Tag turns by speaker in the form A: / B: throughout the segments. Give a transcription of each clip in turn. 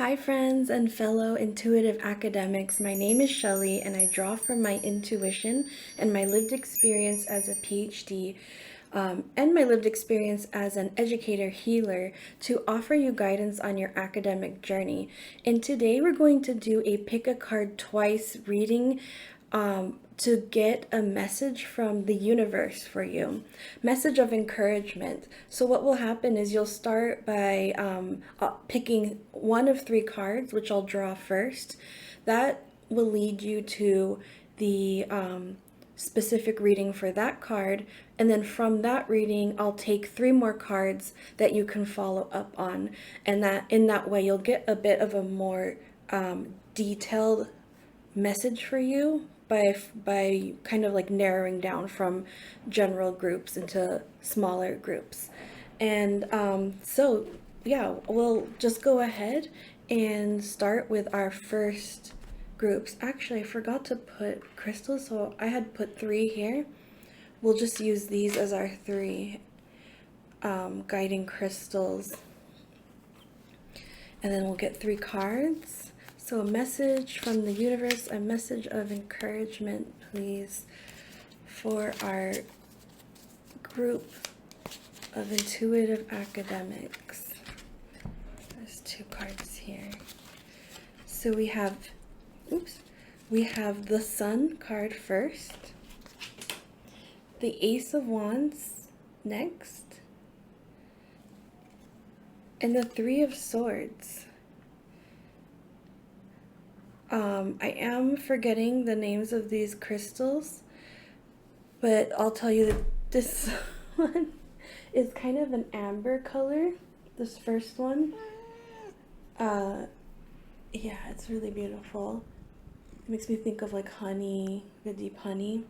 A: Hi friends and fellow intuitive academics, my name is Shelley and I draw from my intuition and my lived experience as a PhD and my lived experience as an educator healer to offer you guidance on your academic journey. And today we're going to do a pick a card twice reading to get a message from the universe for you, message of encouragement. So what will happen is you'll start by picking one of three cards, which I'll draw first. That will lead you to the specific reading for that card, and then from that reading I'll take three more cards that you can follow up on, and that in that way you'll get a bit of a more detailed message for you by kind of like narrowing down from general groups into smaller groups. And so yeah, we'll just go ahead and start with our first groups. Actually, I forgot to put crystals, so I had put three here. We'll just use these as our three guiding crystals, and then we'll get three cards. So a message from the universe, a message of encouragement, please, for our group of intuitive academics. There's two cards here. So we have, we have the Sun card first, the Ace of Wands next, and the Three of Swords. I am forgetting the names of these crystals, but I'll tell you that this one is kind of an amber color, this first one. Yeah, it's really beautiful. It makes me think of like honey, the deep honey.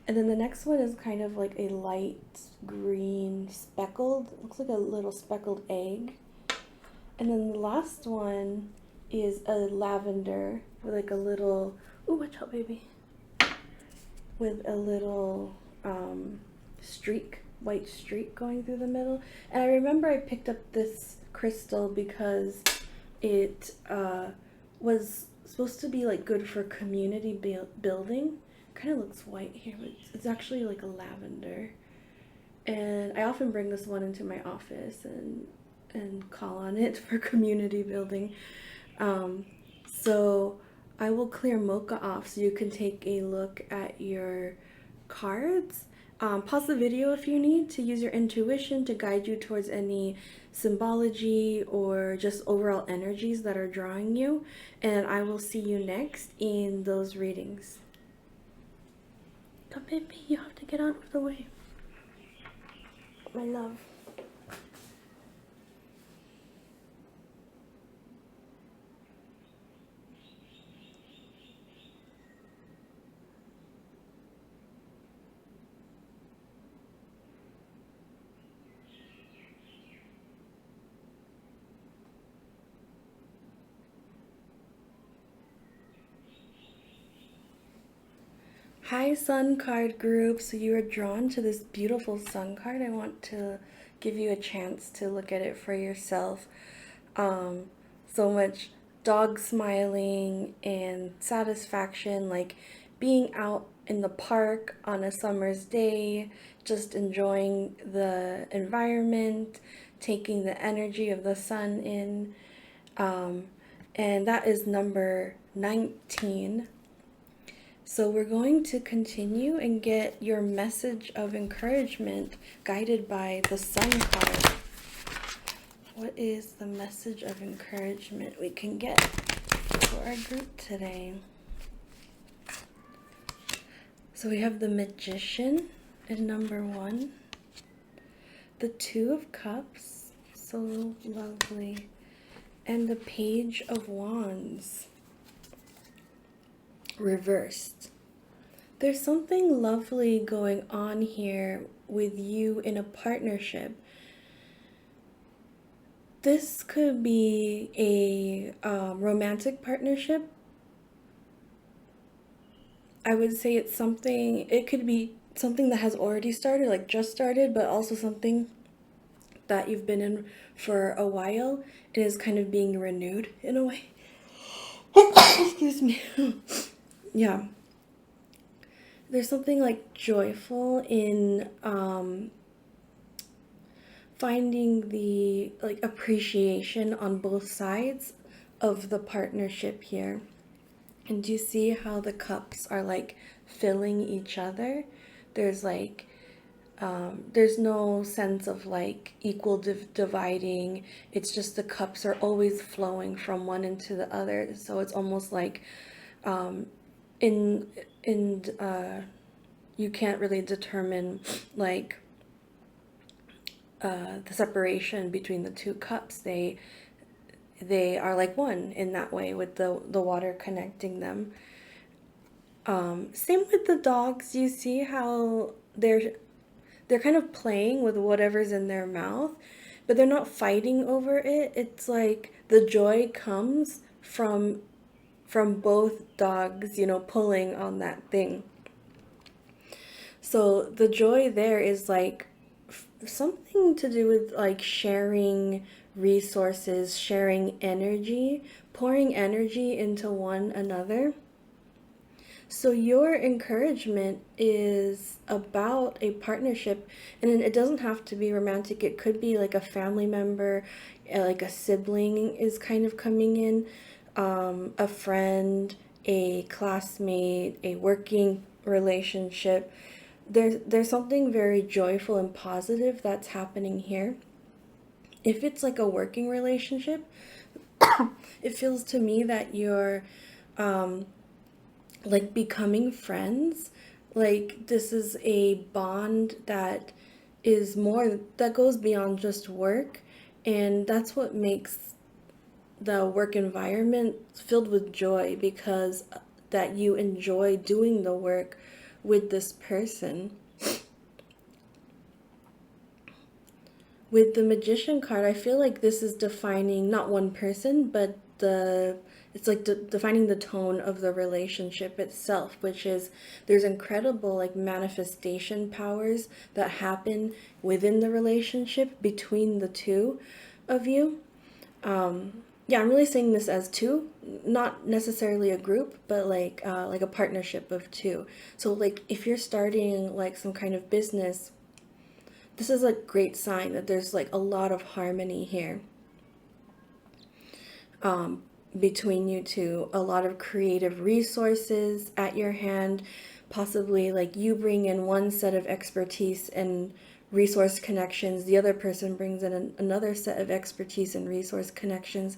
A: And then the next one is kind of like a light green speckled, looks like a little speckled egg. And then the last one is a lavender with like a little, ooh, watch out, baby, with a little streak, white streak going through the middle. And I remember I picked up this crystal because it was supposed to be like good for community building. Kind of looks white here, but it's actually like a lavender. And I often bring this one into my office and call on it for community building. So I will clear Mocha off so you can take a look at your cards. Pause the video if you need to use your intuition to guide you towards any symbology or just overall energies that are drawing you. And I will see you next in those readings. Come, baby, you have to get out of the way. My love. Hi, Sun card group. So you are drawn to this beautiful Sun card. I want to give you a chance to look at it for yourself. So much dog smiling and satisfaction, like being out in the park on a summer's day, just enjoying the environment, taking the energy of the sun in. And that is number 19. So we're going to continue and get your message of encouragement guided by the Sun card. What is the message of encouragement we can get for our group today? So we have the Magician in number 1. The Two of Cups, so lovely. And the Page of Wands, reversed. There's something lovely going on here with you in a partnership. This could be a romantic partnership. I would say it could be something that has already started, like just started, but also something that you've been in for a while, it is kind of being renewed in a way. Excuse me. Yeah. There's something like joyful in finding the like appreciation on both sides of the partnership here. And do you see how the cups are like filling each other? There's like there's no sense of like equal dividing. It's just the cups are always flowing from one into the other. So it's almost like um, in in you can't really determine like the separation between the two cups. They are like one in that way with the water connecting them. Same with the dogs. You see how they're kind of playing with whatever's in their mouth, but they're not fighting over it. It's like the joy comes from both dogs, pulling on that thing. So the joy there is like something to do with like sharing resources, sharing energy, pouring energy into one another. So your encouragement is about a partnership, and it doesn't have to be romantic. It could be like a family member, like a sibling is kind of coming in, a friend, a classmate, a working relationship. There's something very joyful and positive that's happening here. If it's like a working relationship, it feels to me that you're like becoming friends. Like this is a bond that is more that goes beyond just work, and that's what makes the work environment filled with joy, because that you enjoy doing the work with this person. With the Magician card, I feel like this is defining not one person, but it's like defining the tone of the relationship itself, which is there's incredible like manifestation powers that happen within the relationship between the two of you. Yeah, I'm really saying this as two, not necessarily a group, but like a partnership of two. So like if you're starting like some kind of business, this is a great sign that there's like a lot of harmony here between you two, a lot of creative resources at your hand. Possibly like you bring in one set of expertise and resource connections, the other person brings in another set of expertise and resource connections,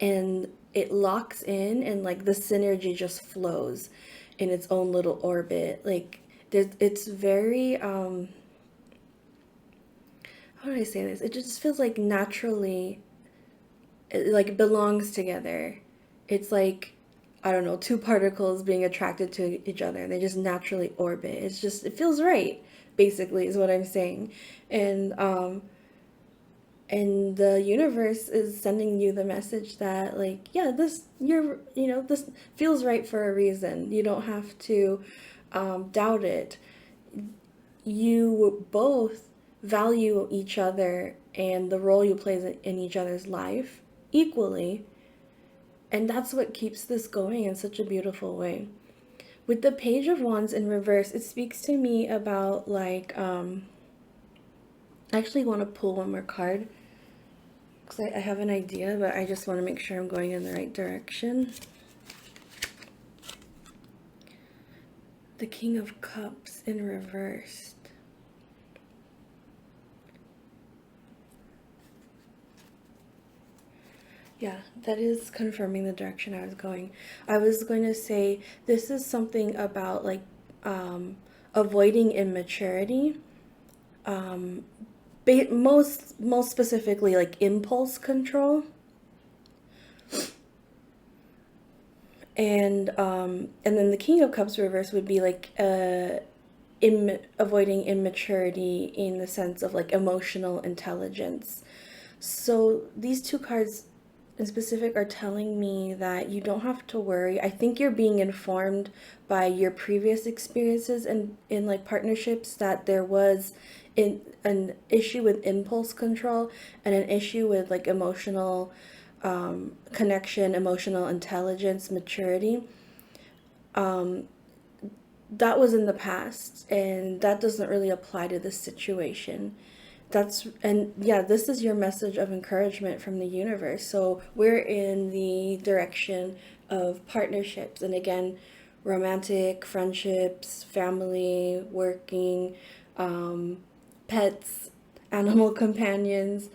A: and it locks in, and like the synergy just flows in its own little orbit. Like it's very how do I say this? It just feels like naturally, it like belongs together. It's like, I don't know, two particles being attracted to each other. They just naturally orbit. It's just, it feels right, basically, is what I'm saying. And, um, and the universe is sending you the message that like, yeah, this feels right for a reason. You don't have to doubt it. You both value each other and the role you play in each other's life equally, and that's what keeps this going in such a beautiful way. With the Page of Wands in reverse, it speaks to me about like I actually want to pull one more card because I have an idea, but I just want to make sure I'm going in the right direction. The King of Cups in reverse. Yeah, that is confirming the direction I was going. I was going to say this is something about like avoiding immaturity. Um, most specifically like impulse control. And then the King of Cups reverse would be like avoiding immaturity in the sense of like emotional intelligence. So these two cards in specific are telling me that you don't have to worry. I think you're being informed by your previous experiences in like partnerships that there was an issue with impulse control and an issue with like emotional connection, emotional intelligence, maturity. That was in the past, and that doesn't really apply to this situation. And yeah, this is your message of encouragement from the universe. So we're in the direction of partnerships, and again, romantic, friendships, family, working, pets, animal companions,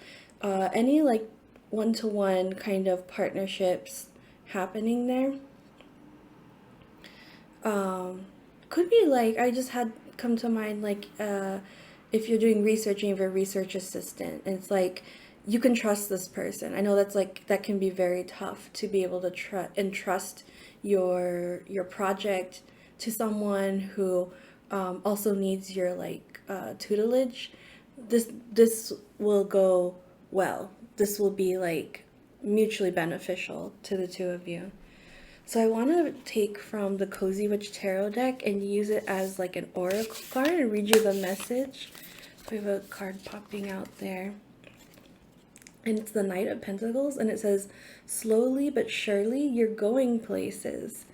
A: any like one-to-one kind of partnerships happening there. Could be like, I just had come to mind like if you're doing research and you have a research assistant, and it's like you can trust this person. I know that's like that can be very tough to be able to entrust your project to someone who also needs your like tutelage. This will go well. This will be like mutually beneficial to the two of you. So I want to take from the Cozy Witch Tarot deck and use it as like an oracle card and read you the message. We have a card popping out there. And it's the Knight of Pentacles, and it says, slowly but surely you're going places.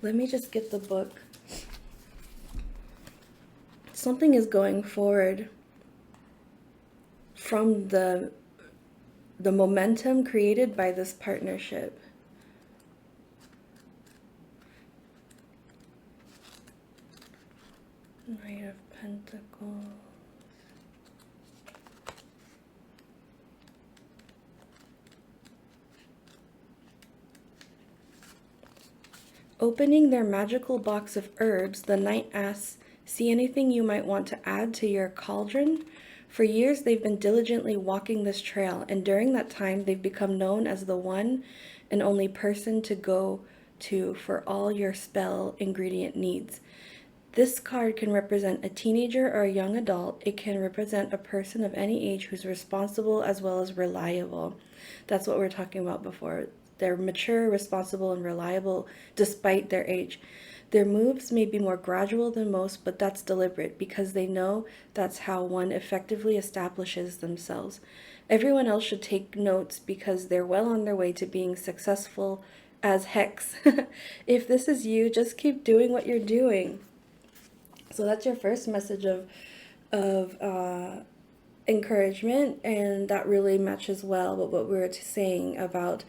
A: Let me just get the book. Something is going forward from the momentum created by this partnership. Knight of Pentacles. Opening their magical box of herbs, the knight asks, see anything you might want to add to your cauldron? For years, they've been diligently walking this trail, and during that time, they've become known as the one and only person to go to for all your spell ingredient needs. This card can represent a teenager or a young adult. It can represent a person of any age who's responsible as well as reliable. That's what we were talking about before. They're mature, responsible, and reliable despite their age. Their moves may be more gradual than most, but that's deliberate because they know that's how one effectively establishes themselves. Everyone else should take notes because they're well on their way to being successful as hex. If this is you, just keep doing what you're doing. So that's your first message of encouragement, and that really matches well with what we were saying about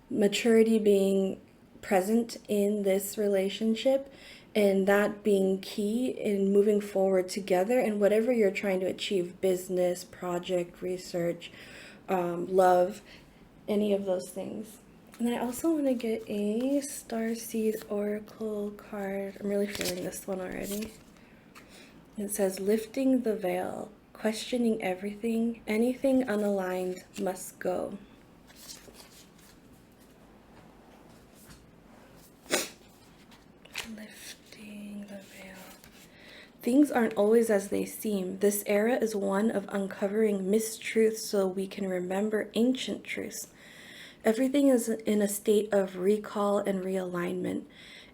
A: maturity being present in this relationship, and that being key in moving forward together in whatever you're trying to achieve: business, project, research, love, any of those things. And then I also want to get a Starseed Oracle card. I'm really feeling this one already. It says, lifting the veil, questioning everything, anything unaligned must go. Lifting the veil. Things aren't always as they seem. This era is one of uncovering mistruths so we can remember ancient truths. Everything is in a state of recall and realignment.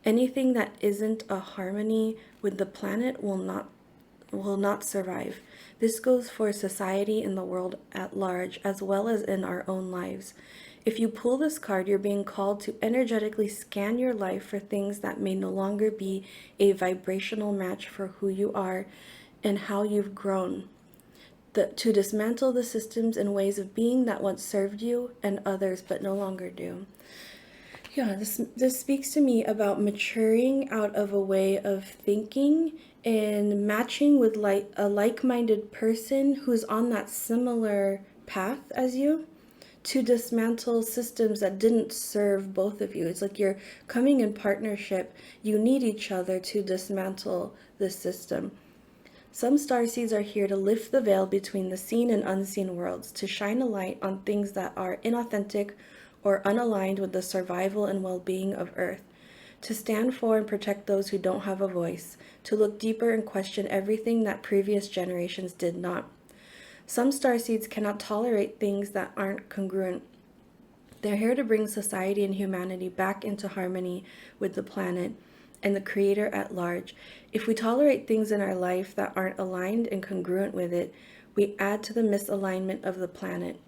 A: Anything that isn't a harmony with the planet will not survive. This goes for society and the world at large, as well as in our own lives. If you pull this card, you're being called to energetically scan your life for things that may no longer be a vibrational match for who you are and how you've grown. To dismantle the systems and ways of being that once served you and others but no longer do. Yeah, this speaks to me about maturing out of a way of thinking and matching with like a like-minded person who's on that similar path as you, to dismantle systems that didn't serve both of you. It's like you're coming in partnership. You need each other to dismantle this system. Some starseeds are here to lift the veil between the seen and unseen worlds, to shine a light on things that are inauthentic or unaligned with the survival and well-being of Earth, to stand for and protect those who don't have a voice, to look deeper and question everything that previous generations did not. Some starseeds cannot tolerate things that aren't congruent. They're here to bring society and humanity back into harmony with the planet and the Creator at large. If we tolerate things in our life that aren't aligned and congruent with it, we add to the misalignment of the planet.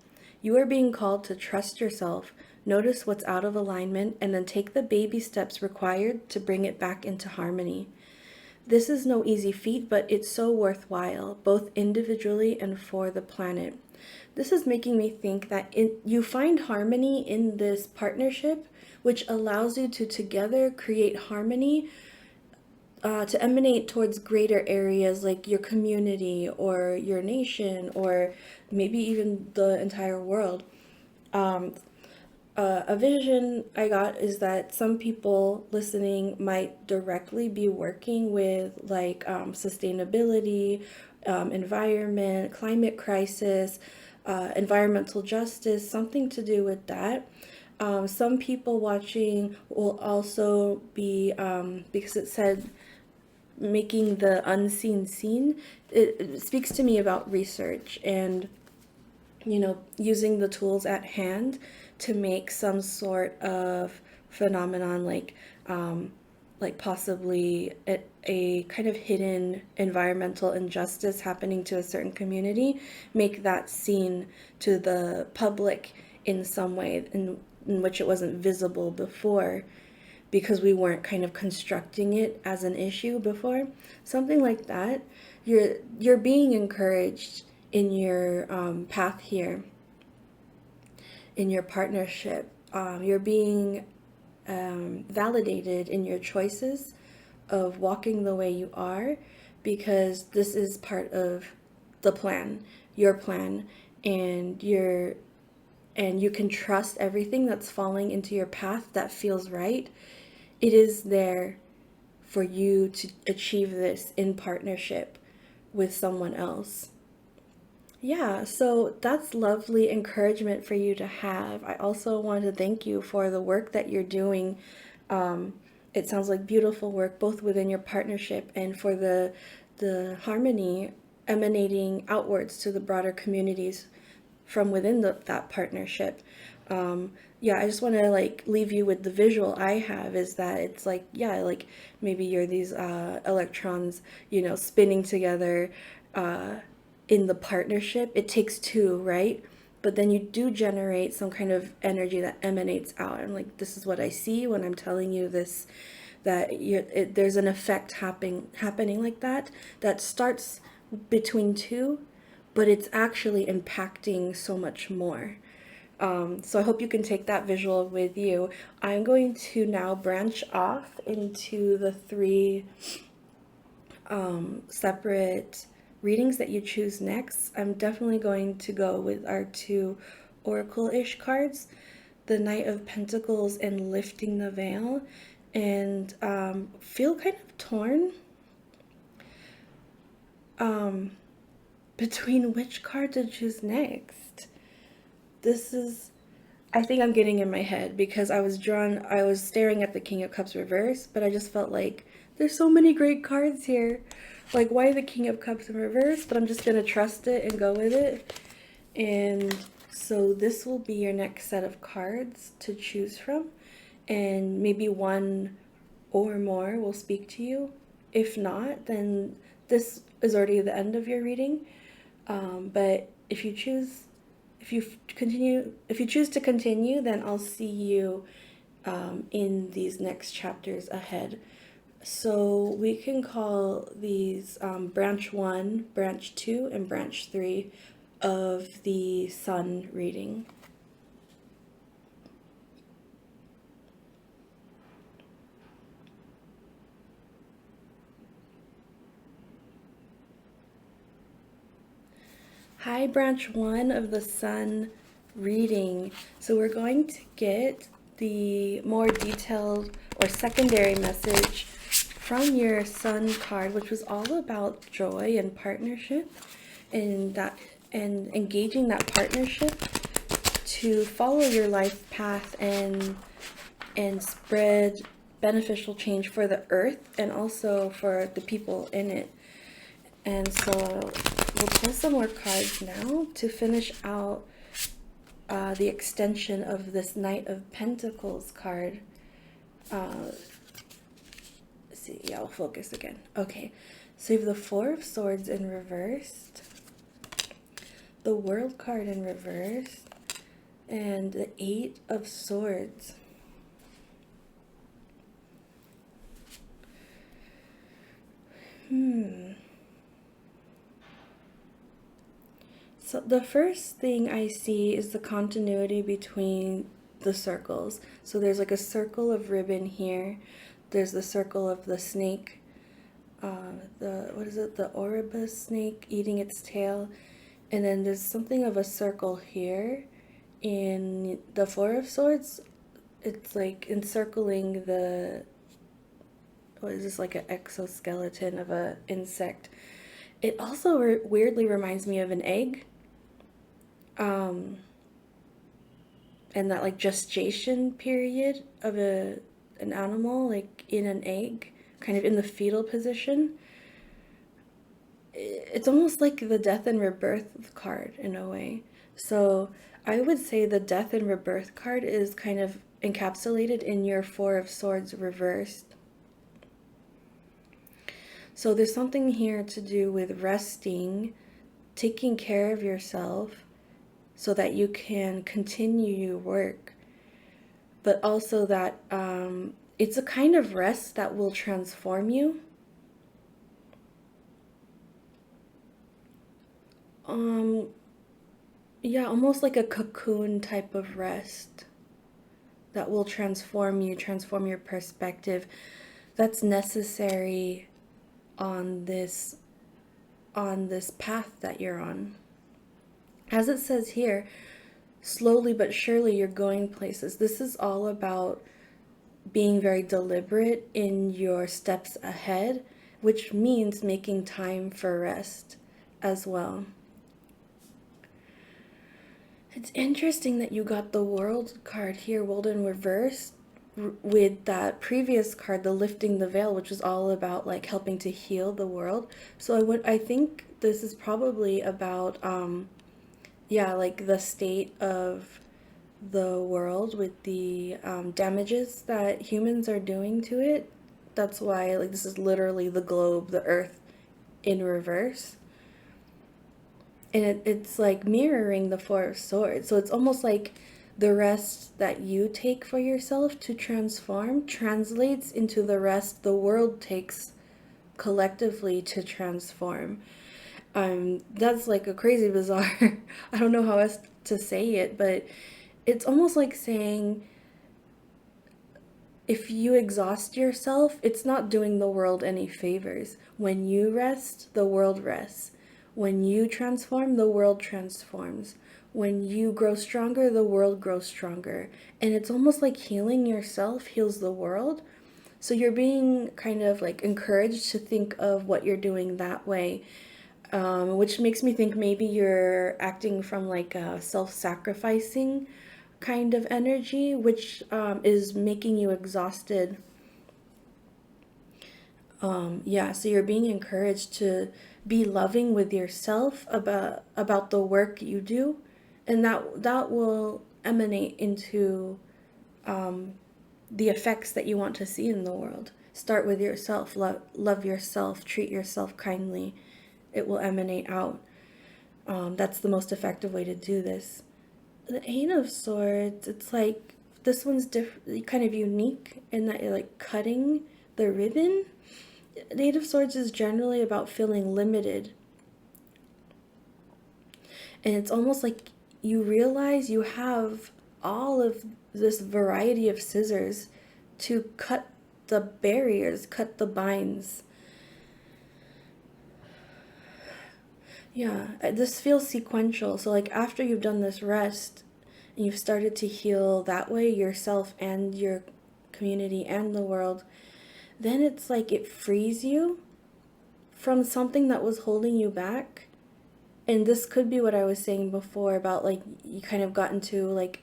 A: You are being called to trust yourself, notice what's out of alignment, and then take the baby steps required to bring it back into harmony. This is no easy feat, but it's so worthwhile, both individually and for the planet. This is making me think that you find harmony in this partnership, which allows you to together create harmony to emanate towards greater areas like your community or your nation or maybe even the entire world. A vision I got is that some people listening might directly be working with like sustainability, environment, climate crisis, environmental justice, something to do with that. Some people watching will also be, because it said making the unseen seen, it speaks to me about research and using the tools at hand to make some sort of phenomenon like possibly a kind of hidden environmental injustice happening to a certain community, make that seen to the public in some way in which it wasn't visible before because we weren't kind of constructing it as an issue before. Something like that. You're being encouraged in your path here, in your partnership. You're being validated in your choices of walking the way you are, because this is part of the plan, your plan, and you can trust everything that's falling into your path that feels right. It is there for you to achieve this in partnership with someone else. Yeah, so that's lovely encouragement for you to have. I also want to thank you for the work that you're doing. It sounds like beautiful work, both within your partnership and for the harmony emanating outwards to the broader communities from within that partnership. Yeah, I just want to like leave you with the visual I have is that it's like, yeah, like maybe you're these electrons, spinning together in the partnership. It takes two, right? But then you do generate some kind of energy that emanates out. And like, this is what I see when I'm telling you this, that there's an effect happening like that starts between two, but it's actually impacting so much more. So I hope you can take that visual with you. I'm going to now branch off into the three separate readings that you choose next. I'm definitely going to go with our two oracle-ish cards, the Knight of Pentacles and Lifting the Veil, and feel kind of torn between which card to choose next. I think I'm getting in my head because I was staring at the King of Cups reverse, but I just felt like there's so many great cards here. Like, why the King of Cups in reverse? But I'm just going to trust it and go with it. And so this will be your next set of cards to choose from. And maybe one or more will speak to you. If not, then this is already the end of your reading. But if you choose to continue, then I'll see you in these next chapters ahead. So we can call these branch 1, branch 2, and branch 3 of the Sun reading. Hi, branch 1 of the Sun reading. So we're going to get the more detailed or secondary message from your Sun card, which was all about joy and partnership and engaging that partnership to follow your life path and spread beneficial change for the earth and also for the people in it. And so we'll pull some more cards now to finish out the extension of this Knight of Pentacles card. Let's see, yeah, I'll focus again. Okay, so you have the Four of Swords in reversed, the World card in reverse, and the Eight of Swords. So the first thing I see is the continuity between the circles. So there's like a circle of ribbon here. There's the circle of the snake, what is it? The Oribus snake eating its tail. And then there's something of a circle here. In the Four of Swords, it's like encircling the, what is this, like an exoskeleton of an insect. It also weirdly reminds me of an egg. And that like gestation period of an animal, like in an egg, kind of in the fetal position. It's almost like the death and rebirth card in a way. So I would say the death and rebirth card is kind of encapsulated in your Four of Swords reversed. So there's something here to do with resting, taking care of yourself so that you can continue your work, but also that it's a kind of rest that will transform you. Yeah, almost like a cocoon type of rest that will transform you, transform your perspective. That's necessary on this path that you're on. As it says here, slowly but surely you're going places. This is all about being very deliberate in your steps ahead, which means making time for rest as well. It's interesting that you got the World card here, World in reverse, with that previous card, the Lifting the Veil, which was all about like helping to heal the world. So I think this is probably about yeah, like the state of the world with the damages that humans are doing to it. That's why like this is literally the globe, the earth in reverse. And it's like mirroring the Four of Swords. So it's almost like the rest that you take for yourself to transform translates into the rest the world takes collectively to transform. That's like a crazy bizarre, I don't know how else to say it, but it's almost like saying if you exhaust yourself, it's not doing the world any favors. When you rest, the world rests. When you transform, the world transforms. When you grow stronger, the world grows stronger. And it's almost like healing yourself heals the world. So you're being kind of like encouraged to think of what you're doing that way, which makes me think maybe you're acting from like a self-sacrificing kind of energy, which is making you exhausted. Yeah, so you're being encouraged to be loving with yourself about the work you do, and that will emanate into the effects that you want to see in the world. Start with yourself, love yourself, treat yourself kindly. It will emanate out. That's the most effective way to do this. The Eight of Swords, it's like this one's kind of unique in that you're like cutting the ribbon. The Eight of Swords is generally about feeling limited. And it's almost like you realize you have all of this variety of scissors to cut the barriers, cut the binds. Yeah, this feels sequential. So like after you've done this rest and you've started to heal that way yourself and your community and the world, then it's like it frees you from something that was holding you back. And this could be what I was saying before about like you kind of got into like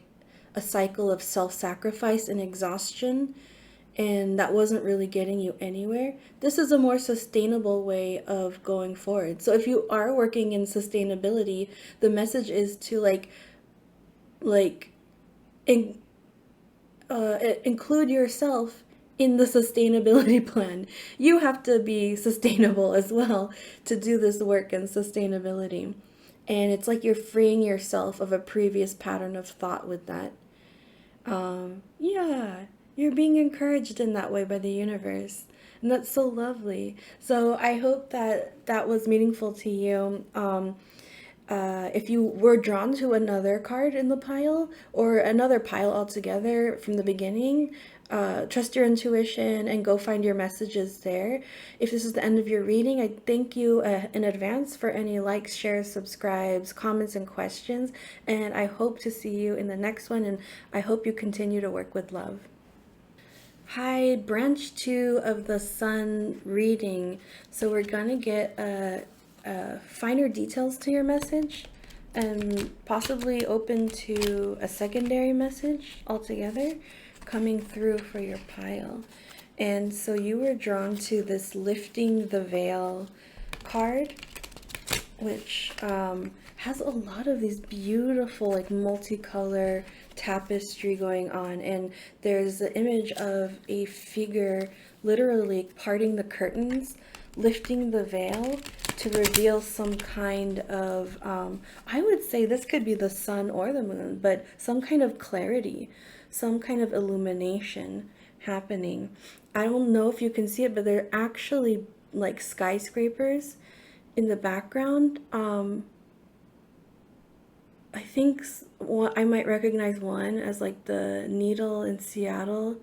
A: a cycle of self-sacrifice and exhaustion, and that wasn't really getting you anywhere. This is a more sustainable way of going forward. So if you are working in sustainability, the message is to like like in, include yourself in the sustainability plan. You have to be sustainable as well to do this work in sustainability. And it's like you're freeing yourself of a previous pattern of thought with that. Yeah, you're being encouraged in that way by the universe. And that's so lovely. So I hope that that was meaningful to you. If you were drawn to another card in the pile or another pile altogether from the beginning, trust your intuition and go find your messages there. If this is the end of your reading, I thank you in advance for any likes, shares, subscribes, comments, and questions. And I hope to see you in the next one. And I hope you continue to work with love. Hi, branch 2 of the sun reading. So we're gonna get finer details to your message and possibly open to a secondary message altogether coming through for your pile. And so you were drawn to this lifting the veil card, which has a lot of these beautiful, like, multicolor tapestry going on. And there's the image of a figure literally parting the curtains, lifting the veil to reveal some kind of, I would say this could be the sun or the moon, but some kind of clarity, some kind of illumination happening. I don't know if you can see it, but they're actually like skyscrapers in the background. I think I might recognize one as like the Needle in Seattle.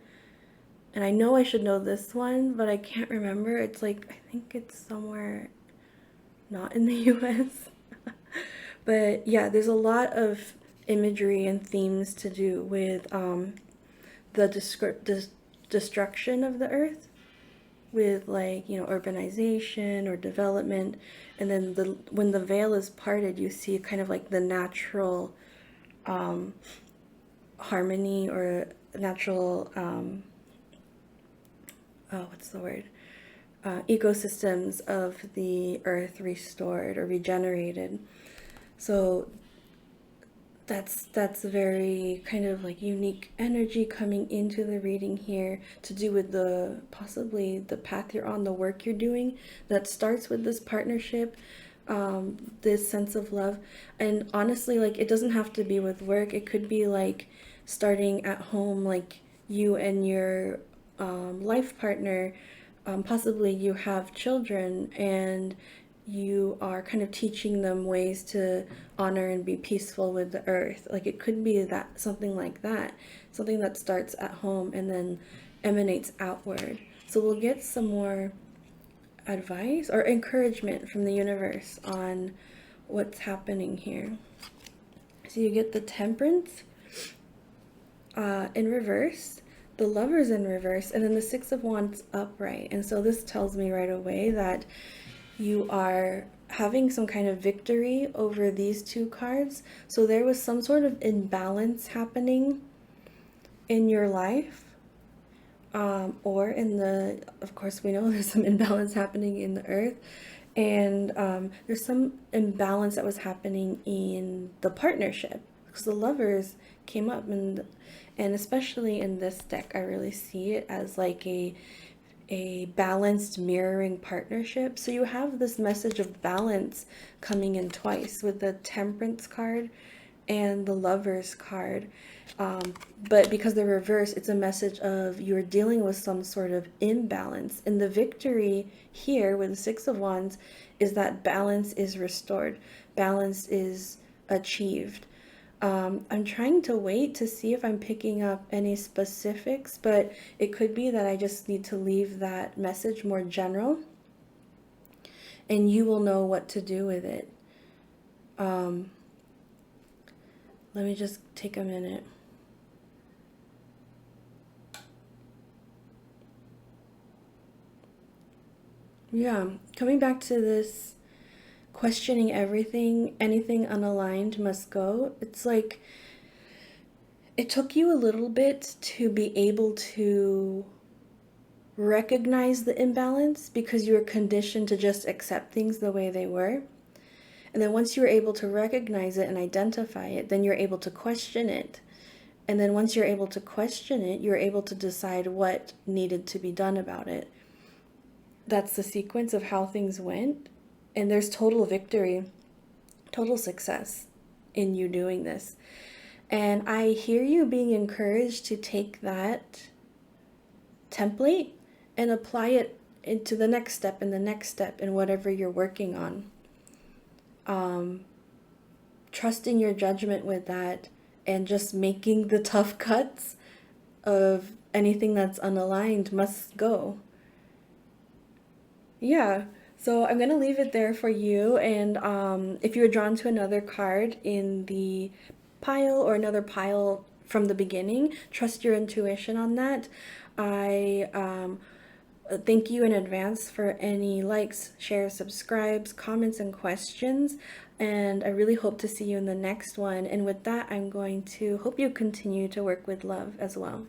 A: And I know I should know this one, but I can't remember. It's like, I think it's somewhere not in the US. But yeah, there's a lot of imagery and themes to do with the destruction of the earth, with, like, you know, urbanization or development. And then when the veil is parted, you see kind of like the natural harmony or natural what's the word, ecosystems of the earth restored or regenerated. So that's a very kind of like unique energy coming into the reading here, to do with the possibly the path you're on, the work you're doing, that starts with this partnership, this sense of love. And honestly, like, it doesn't have to be with work. It could be like starting at home, like you and your life partner. Possibly you have children and you are kind of teaching them ways to honor and be peaceful with the earth. Like, it could be that, something like that, something that starts at home and then emanates outward. So we'll get some more advice or encouragement from the universe on what's happening here. So you get the Temperance in reverse, the Lovers in reverse, and then the Six of Wands upright. And so this tells me right away that you are having some kind of victory over these two cards. So there was some sort of imbalance happening in your life, or in the, of course, we know there's some imbalance happening in the earth. And there's some imbalance that was happening in the partnership, because the Lovers came up, and especially in this deck, I really see it as like a balanced mirroring partnership. So you have this message of balance coming in twice with the Temperance card and the Lovers card. But because they're reversed, it's a message of you're dealing with some sort of imbalance. And the victory here with the Six of Wands is that balance is restored, balance is achieved. I'm trying to wait to see if I'm picking up any specifics, but it could be that I just need to leave that message more general and you will know what to do with it. Let me just take a minute. Yeah, coming back to this questioning everything, anything unaligned must go. It's like it took you a little bit to be able to recognize the imbalance because you were conditioned to just accept things the way they were. And then once you're able to recognize it and identify it, then you're able to question it. And then once you're able to question it, you're able to decide what needed to be done about it. That's the sequence of how things went. And there's total victory, total success in you doing this. And I hear you being encouraged to take that template and apply it into the next step and the next step in whatever you're working on. Trusting your judgment with that and just making the tough cuts of anything that's unaligned must go. Yeah, so I'm gonna leave it there for you. And if you're drawn to another card in the pile or another pile from the beginning, trust your intuition on that. I thank you in advance for any likes, shares, subscribes, comments, and questions. And I really hope to see you in the next one. And with that, I'm going to hope you continue to work with love as well.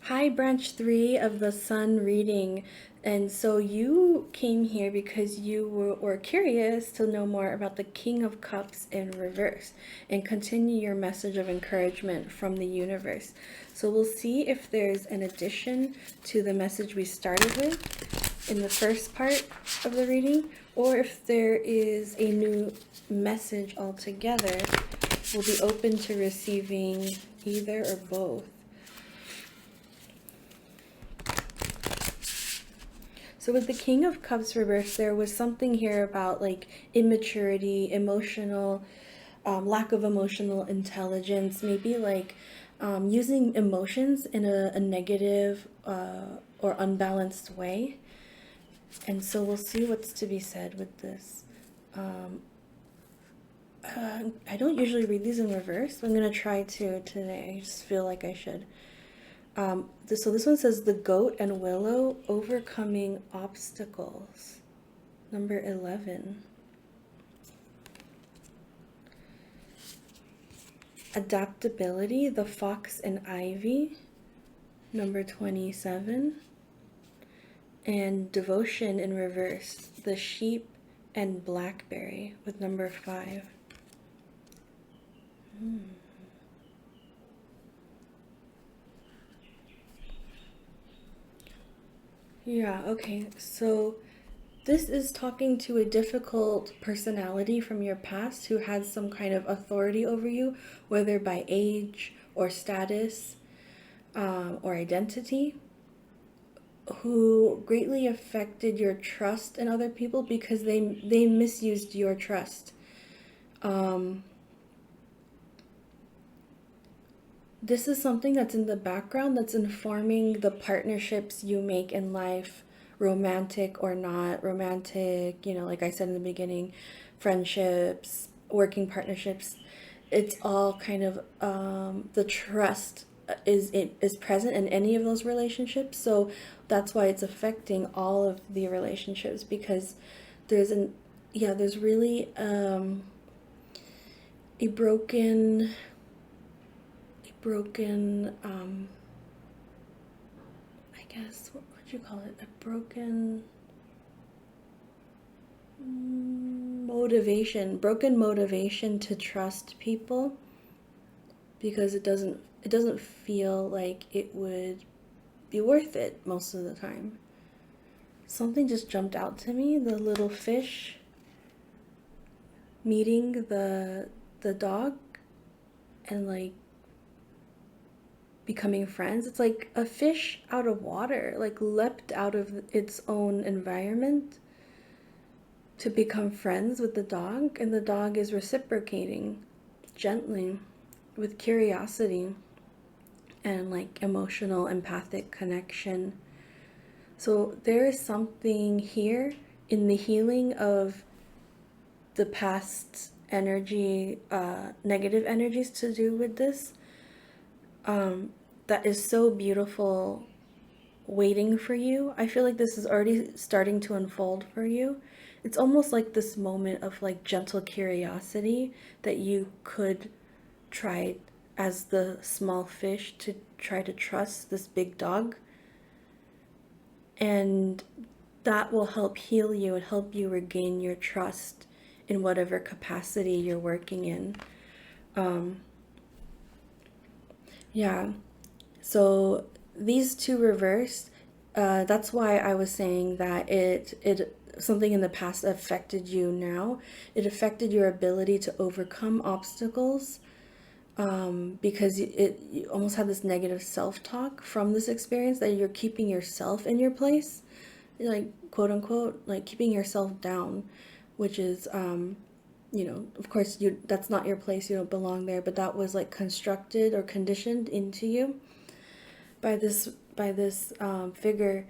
A: Hi, branch 3 of the sun reading. And so you came here because you were curious to know more about the King of Cups in reverse and continue your message of encouragement from the universe. So we'll see if there's an addition to the message we started with in the first part of the reading, or if there is a new message altogether. We'll be open to receiving either or both. So with the King of Cups reversed, there was something here about like immaturity, emotional, lack of emotional intelligence, maybe like using emotions in a negative or unbalanced way. And so we'll see what's to be said with this. I don't usually read these in reverse, but I'm going to try to today. I just feel like I should. So this one says the goat and willow overcoming obstacles. Number 11. Adaptability, the fox and ivy. Number 27. And devotion in reverse, the sheep and blackberry with number 5. Yeah, okay. So this is talking to a difficult personality from your past who has some kind of authority over you, whether by age or status or identity, who greatly affected your trust in other people because they misused your trust. This is something that's in the background that's informing the partnerships you make in life, romantic or not romantic, like I said in the beginning, friendships, working partnerships. It's all kind of the trust is present in any of those relationships. So that's why it's affecting all of the relationships, because there's really a broken I guess, what would you call it? A broken motivation to trust people, because it doesn't feel like it would be worth it most of the time. Something just jumped out to me, the little fish meeting the dog and like becoming friends. It's like a fish out of water, like leapt out of its own environment to become friends with the dog, and the dog is reciprocating gently with curiosity and like emotional empathic connection. So there is something here in the healing of the past energy, negative energies to do with this, that is so beautiful, waiting for you. I feel like this is already starting to unfold for you. It's almost like this moment of like gentle curiosity that you could try as the small fish to try to trust this big dog. And that will help heal you and help you regain your trust in whatever capacity you're working in. Yeah. So these two reversed. That's why I was saying that it something in the past affected you now. It affected your ability to overcome obstacles, because you almost had this negative self-talk from this experience that you're keeping yourself in your place, like quote unquote, like keeping yourself down, which is of course you that's not your place, you don't belong there, but that was like constructed or conditioned into you by this figure.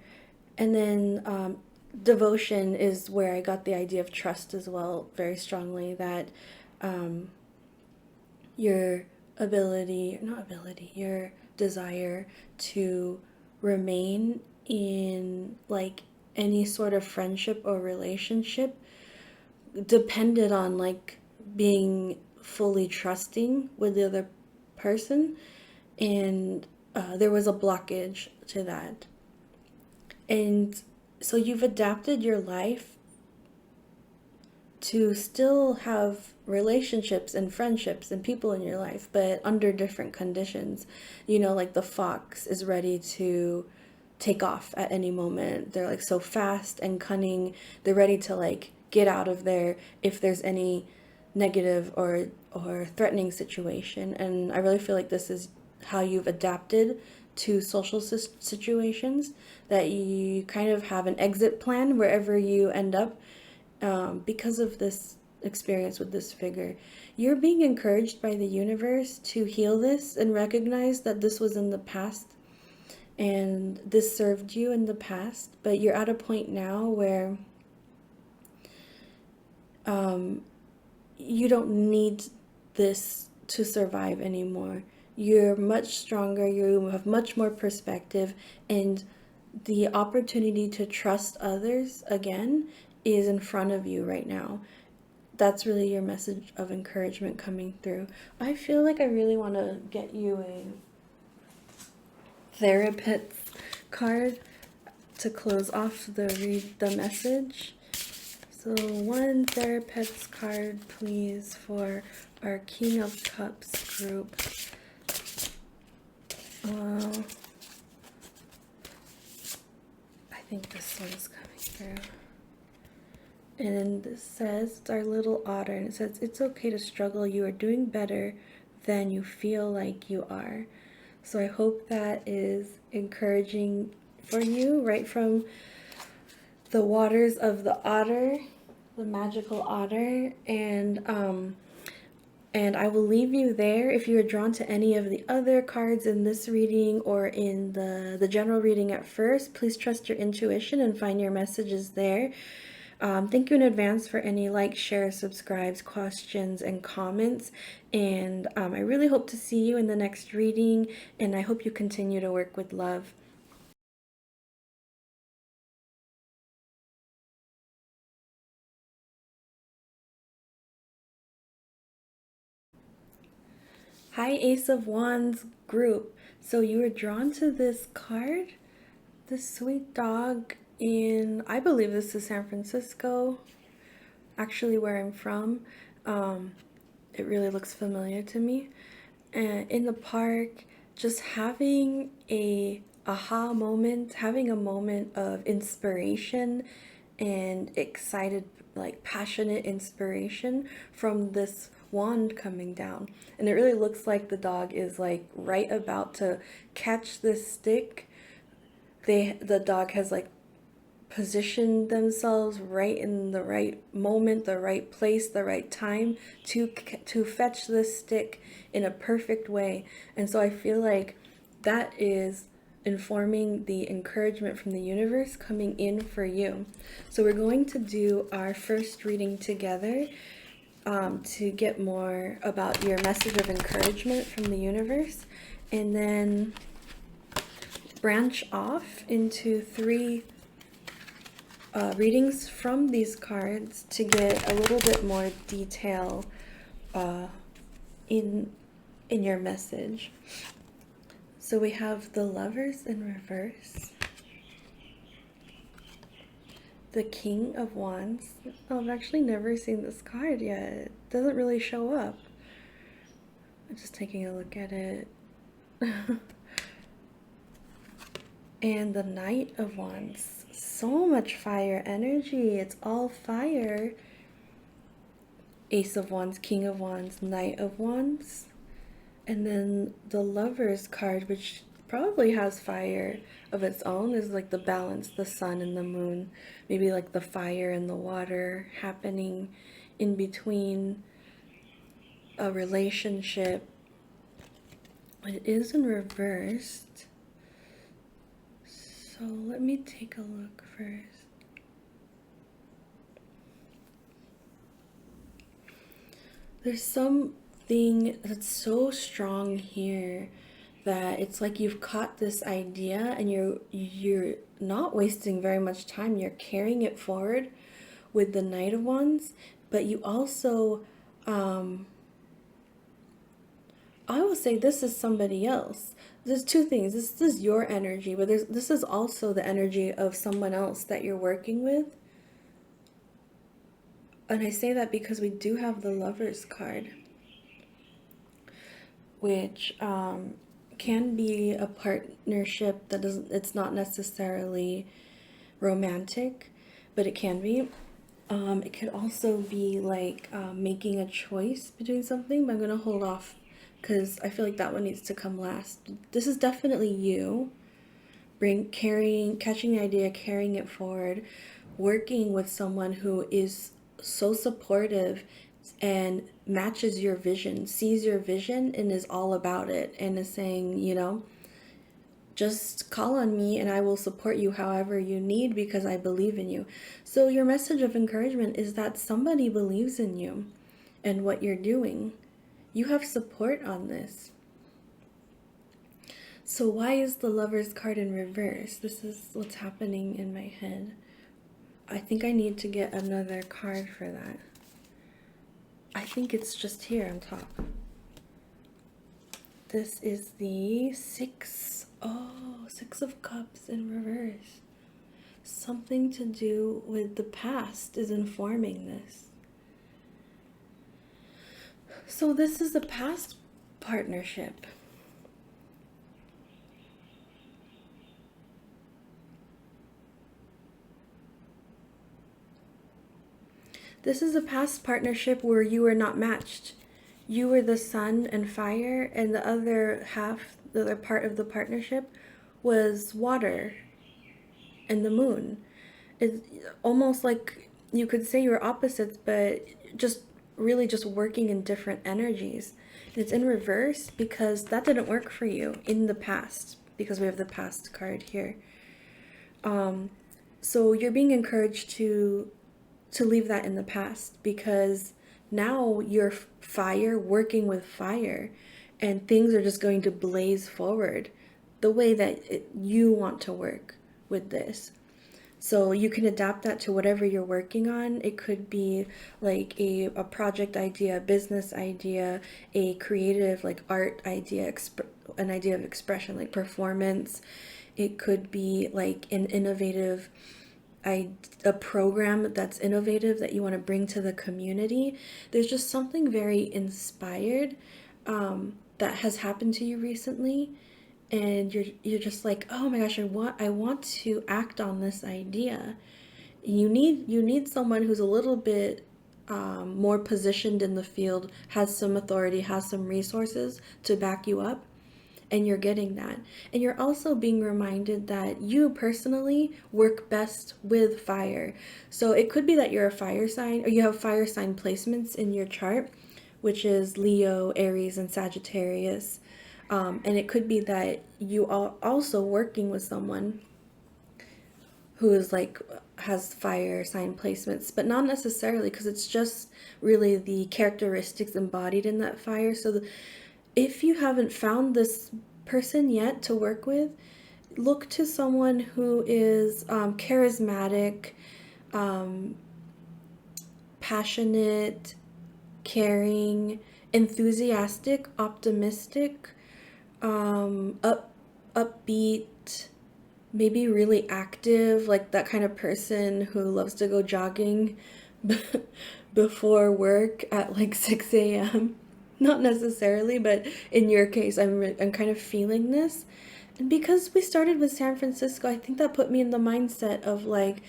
A: And then devotion is where I got the idea of trust as well, very strongly, that your your desire to remain in like any sort of friendship or relationship depended on like being fully trusting with the other person. And there was a blockage to that. And so you've adapted your life to still have relationships and friendships and people in your life, but under different conditions. Like the fox is ready to take off at any moment. They're like so fast and cunning. They're ready to like get out of there if there's any negative or threatening situation. And I really feel like this is how you've adapted to social situations, that you kind of have an exit plan wherever you end up, because of this experience with this figure. You're being encouraged by the universe to heal this and recognize that this was in the past and this served you in the past, but you're at a point now where you don't need this to survive anymore. You're much stronger, you have much more perspective, and the opportunity to trust others again is in front of you right now. That's really your message of encouragement coming through. I feel like I really want to get you a therapist card to close off the message. So one therapist card, please, for our King of Cups group. Well, I think this one's coming through. And this says, it's our little otter, and it says, it's okay to struggle. You are doing better than you feel like you are. So I hope that is encouraging for you, right from the waters of the otter, the magical otter. And I will leave you there. If you are drawn to any of the other cards in this reading or in the general reading at first, please trust your intuition and find your messages there. Thank you in advance for any likes, shares, subscribes, questions, and comments. And I really hope to see you in the next reading, and I hope you continue to work with love. Hi, Ace of Wands group. So you were drawn to this card, this sweet dog in, I believe this is San Francisco, actually where I'm from. It really looks familiar to me. And in the park, just having a aha moment, having a moment of inspiration and excited, like passionate inspiration from this wand coming down. And it really looks like the dog is like right about to catch this stick. The dog has like positioned themselves right in the right moment, the right place, the right time to fetch this stick in a perfect way. And so I feel like that is informing the encouragement from the universe coming in for you. So we're going to do our first reading together, to get more about your message of encouragement from the universe, and then branch off into 3 readings from these cards to get a little bit more detail in your message. So we have the Lovers in reverse, the King of Wands. Oh, I've actually never seen this card yet. It doesn't really show up. I'm just taking a look at it. And the Knight of Wands. So much fire energy. It's all fire. Ace of Wands, King of Wands, Knight of Wands. And then the Lovers card, which probably has fire of its own, is like the balance, the sun and the moon. Maybe like the fire and the water happening in between a relationship. It is in reversed. So let me take a look first. There's something that's so strong here that it's like you've caught this idea and you're not wasting very much time. You're carrying it forward with the Knight of Wands, but you also I will say this is somebody else. There's two things. This is your energy, but this is also the energy of someone else that you're working with. And I say that because we do have the Lovers card, which can be a partnership that doesn't, it's not necessarily romantic, but it can be. It could also be like making a choice between something, but I'm gonna hold off because I feel like that one needs to come last. This is definitely you catching the idea, carrying it forward, working with someone who is so supportive and matches your vision, sees your vision and is all about it, and is saying, you know, just call on me and I will support you however you need because I believe in you. So your message of encouragement is that somebody believes in you and what you're doing. You have support on this. So why is the Lovers card in reverse? This is what's happening in my head. I think I need to get another card for that. I think it's just here on top. This is the Six of Cups in reverse. Something to do with the past is informing this. So this is a past partnership. This is a past partnership where you were not matched. You were the sun and fire, and the other half, the other part of the partnership was water and the moon. It's almost like you could say you're opposites, but just really just working in different energies. And it's in reverse because that didn't work for you in the past, because we have the past card here. So you're being encouraged to leave that in the past, because now you're fire working with fire and things are just going to blaze forward the way that you want to work with this. So you can adapt that to whatever you're working on. It could be like a project idea, a business idea, a creative like art idea, an idea of expression like performance. It could be like an innovative a program that's innovative that you want to bring to the community. There's just something very inspired that has happened to you recently, and you're just like, oh my gosh, I want to act on this idea. You need someone who's a little bit more positioned in the field, has some authority, has some resources to back you up. And you're getting that. And you're also being reminded that you personally work best with fire. So it could be that you're a fire sign, or you have fire sign placements in your chart, which is Leo, Aries, and Sagittarius. And it could be that you are also working with someone who is like has fire sign placements, but not necessarily, because it's just really the characteristics embodied in that fire. So if you haven't found this person yet to work with, look to someone who is charismatic, passionate, caring, enthusiastic, optimistic, upbeat, maybe really active, like that kind of person who loves to go jogging before work at like 6 a.m. Not necessarily, but in your case, I'm kind of feeling this. And because we started with San Francisco, I think that put me in the mindset of like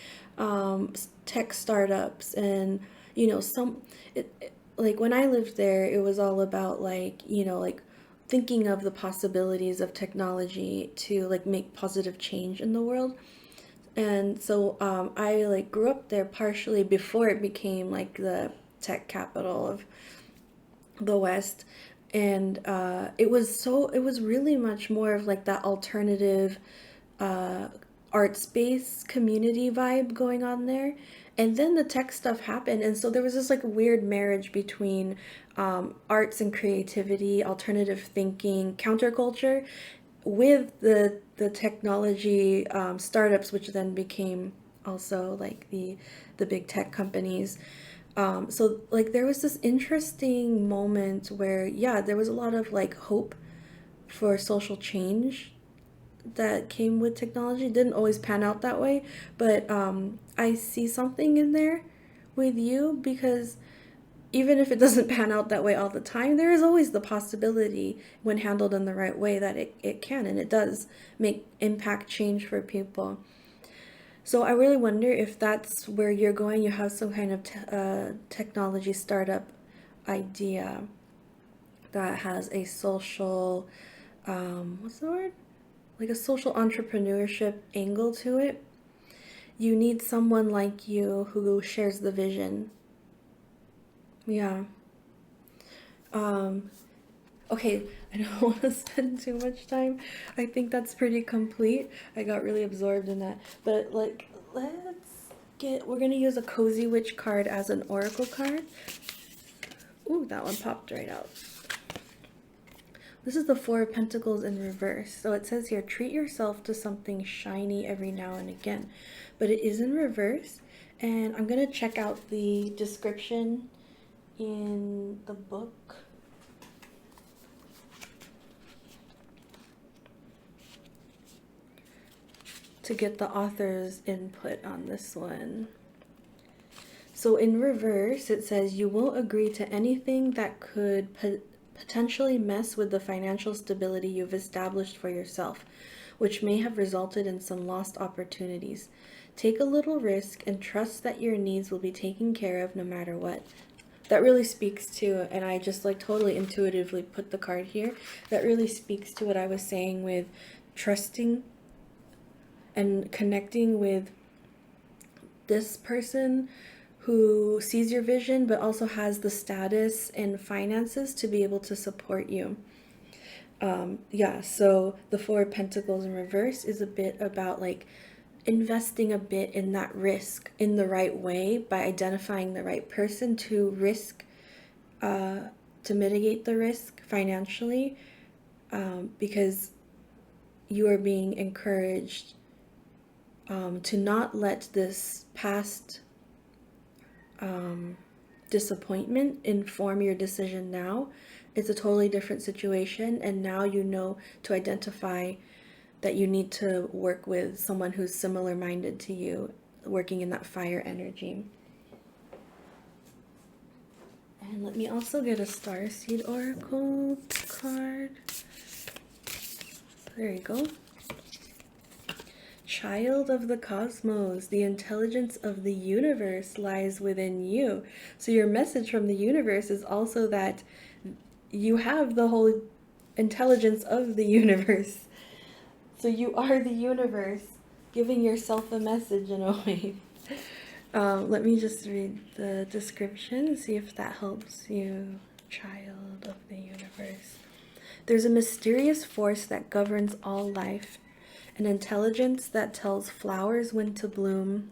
A: tech startups and some like when I lived there, it was all about like like thinking of the possibilities of technology to like make positive change in the world. And so I like grew up there partially before it became like the tech capital of the West. And it was really much more of like that alternative uh, art space community vibe going on there. And then the tech stuff happened. And so there was this like weird marriage between arts and creativity, alternative thinking, counterculture with the technology startups, which then became also like the big tech companies. So like there was this interesting moment where yeah, there was a lot of like hope for social change that came with technology. It didn't always pan out that way, but I see something in there with you because even if it doesn't pan out that way all the time, there is always the possibility when handled in the right way that it can and it does make impact change for people. So I really wonder if that's where you're going. You have some kind of technology startup idea that has a social, what's the word? Like a social entrepreneurship angle to it. You need someone like you who shares the vision. Yeah. Um, okay, I don't want to spend too much time. I think that's pretty complete. I got really absorbed in that. But like, we're gonna use a Cozy Witch card as an oracle card. Ooh, that one popped right out. This is the Four of Pentacles in reverse. So it says here, treat yourself to something shiny every now and again. But it is in reverse. And I'm going to check out the description in the book. To get the author's input on this one. So in reverse, it says, you won't agree to anything that could potentially mess with the financial stability you've established for yourself, which may have resulted in some lost opportunities. Take a little risk and trust that your needs will be taken care of no matter what. That really speaks to, and I just like totally intuitively put the card here, that really speaks to what I was saying with trusting and connecting with this person who sees your vision but also has the status and finances to be able to support you. Yeah, so the Four of Pentacles in reverse is a bit about like investing a bit in that risk in the right way by identifying the right person to risk, to mitigate the risk financially, because you are being encouraged to not let this past disappointment inform your decision now. It's a totally different situation, and now you know to identify that you need to work with someone who's similar minded to you, working in that fire energy. And let me also get a Starseed Oracle card. There you go. Child of the cosmos, the intelligence of the universe lies within you. So your message from the universe is also that you have the whole intelligence of the universe. So you are the universe, giving yourself a message in a way. Let me just read the description and see if that helps you. Child of the universe. There's a mysterious force that governs all life, an intelligence that tells flowers when to bloom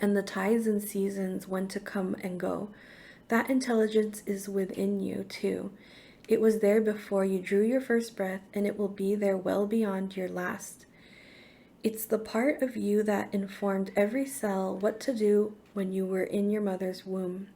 A: and the tides and seasons when to come and go. That intelligence is within you too. It was there before you drew your first breath, and it will be there well beyond your last. It's the part of you that informed every cell what to do when you were in your mother's womb.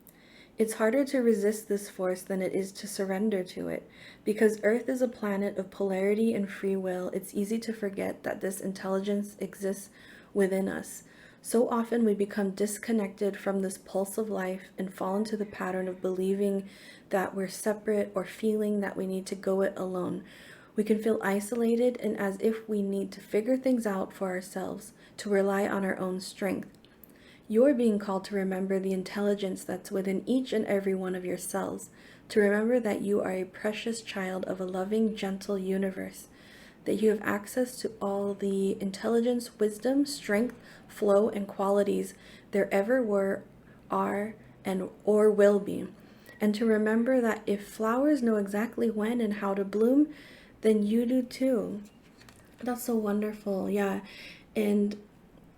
A: It's harder to resist this force than it is to surrender to it. Because Earth is a planet of polarity and free will, it's easy to forget that this intelligence exists within us. So often we become disconnected from this pulse of life and fall into the pattern of believing that we're separate or feeling that we need to go it alone. We can feel isolated and as if we need to figure things out for ourselves, to rely on our own strength. You're being called to remember the intelligence that's within each and every one of your cells, to remember that you are a precious child of a loving, gentle universe, that you have access to all the intelligence, wisdom, strength, flow, and qualities there ever were, are, and or will be. And to remember that if flowers know exactly when and how to bloom, then you do too. That's so wonderful. Yeah. And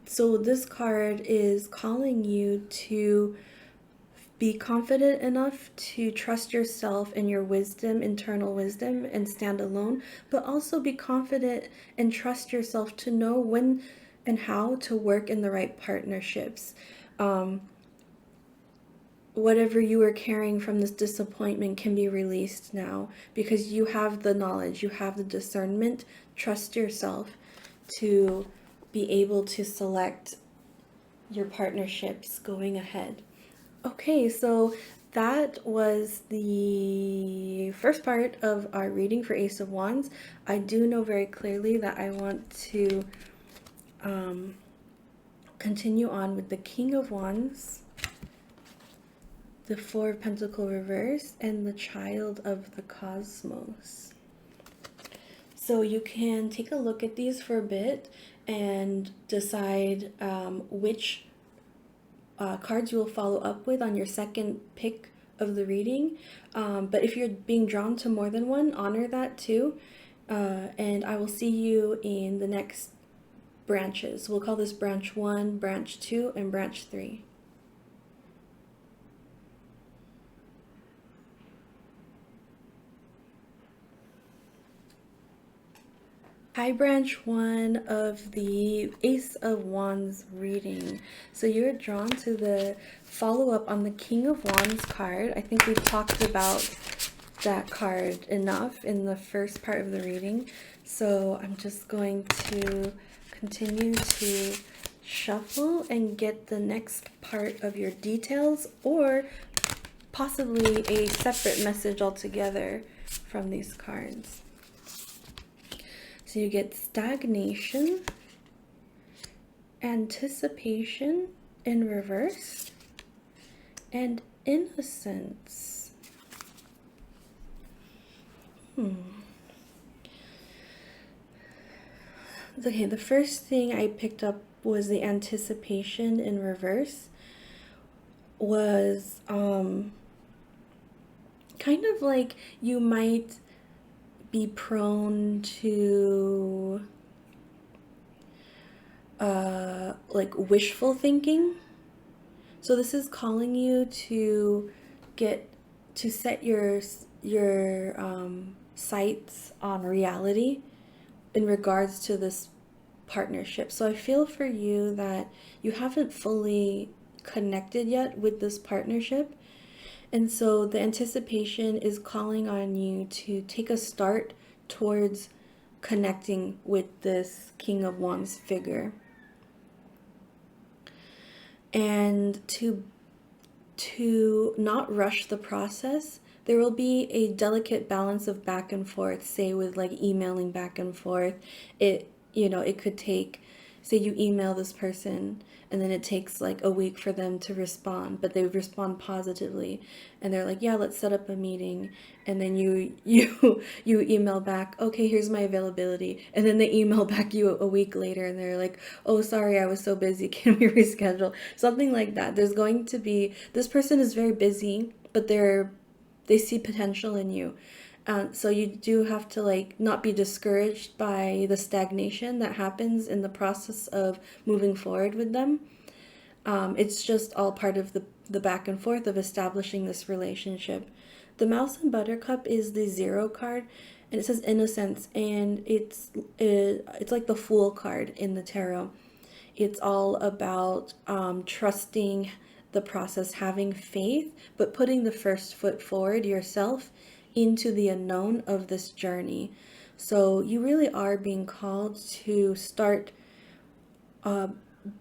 A: so this card is calling you to be confident enough to trust yourself and your wisdom, internal wisdom, and stand alone, but also be confident and trust yourself to know when and how to work in the right partnerships. Whatever you were carrying from this disappointment can be released now because you have the knowledge, you have the discernment. Trust yourself to be able to select your partnerships going ahead. Okay, so that was the first part of our reading for Ace of Wands. I do know very clearly that I want to continue on with the King of Wands, the Four of Pentacles reverse, and the Child of the Cosmos. So you can take a look at these for a bit and decide which cards you will follow up with on your second pick of the reading. But if you're being drawn to more than one, honor that too. And I will see you in the next branches. We'll call this branch 1, branch 2, and branch 3. Hi, branch 1 of the Ace of Wands reading. So you're drawn to the follow-up on the King of Wands card. I think we've talked about that card enough in the first part of the reading. So I'm just going to continue to shuffle and get the next part of your details, or possibly a separate message altogether from these cards. So you get stagnation, anticipation in reverse, and innocence. Okay, the first thing I picked up was the anticipation in reverse. Was kind of like you might be prone to like wishful thinking. So this is calling you to set your sights on reality in regards to this partnership. So I feel for you that you haven't fully connected yet with this partnership. And so the anticipation is calling on you to take a start towards connecting with this King of Wands figure. And to not rush the process. There will be a delicate balance of back and forth, say with like emailing back and forth. It could take, say you email this person and then it takes like a week for them to respond, but they respond positively and they're like, yeah, let's set up a meeting. And then you email back, okay, here's my availability. And then they email back you a week later and they're like, oh, sorry, I was so busy. Can we reschedule? Something like that. There's going to be, this person is very busy, but they see potential in you. So you do have to like not be discouraged by the stagnation that happens in the process of moving forward with them. It's just all part of the back and forth of establishing this relationship. The Mouse and Buttercup is the 0 card, and it says innocence, and it's like the Fool card in the tarot. It's all about trusting the process, having faith, but putting the first foot forward yourself into the unknown of this journey. So you really are being called to start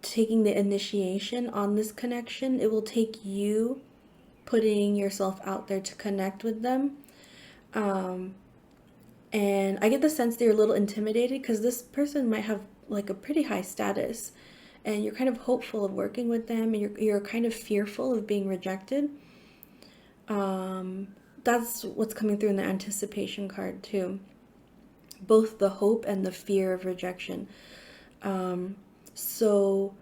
A: taking the initiation on this connection. It will take you putting yourself out there to connect with them. And I get the sense that you're a little intimidated because this person might have like a pretty high status, and you're kind of hopeful of working with them, and you're kind of fearful of being rejected. That's what's coming through in the anticipation card too. Both the hope and the fear of rejection. So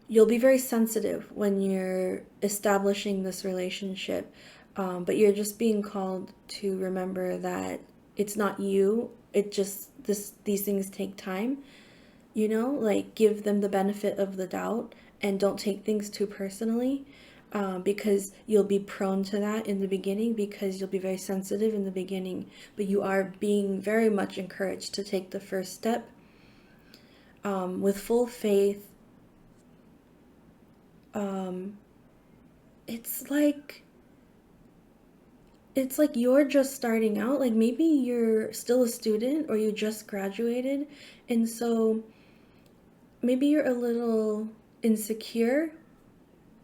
A: you'll be very sensitive when you're establishing this relationship, but you're just being called to remember that it's not you. It just these things take time, like give them the benefit of the doubt and don't take things too personally, because you'll be prone to that in the beginning because you'll be very sensitive in the beginning, but you are being very much encouraged to take the first step with full faith. It's like you're just starting out. Like maybe you're still a student or you just graduated, and so maybe you're a little insecure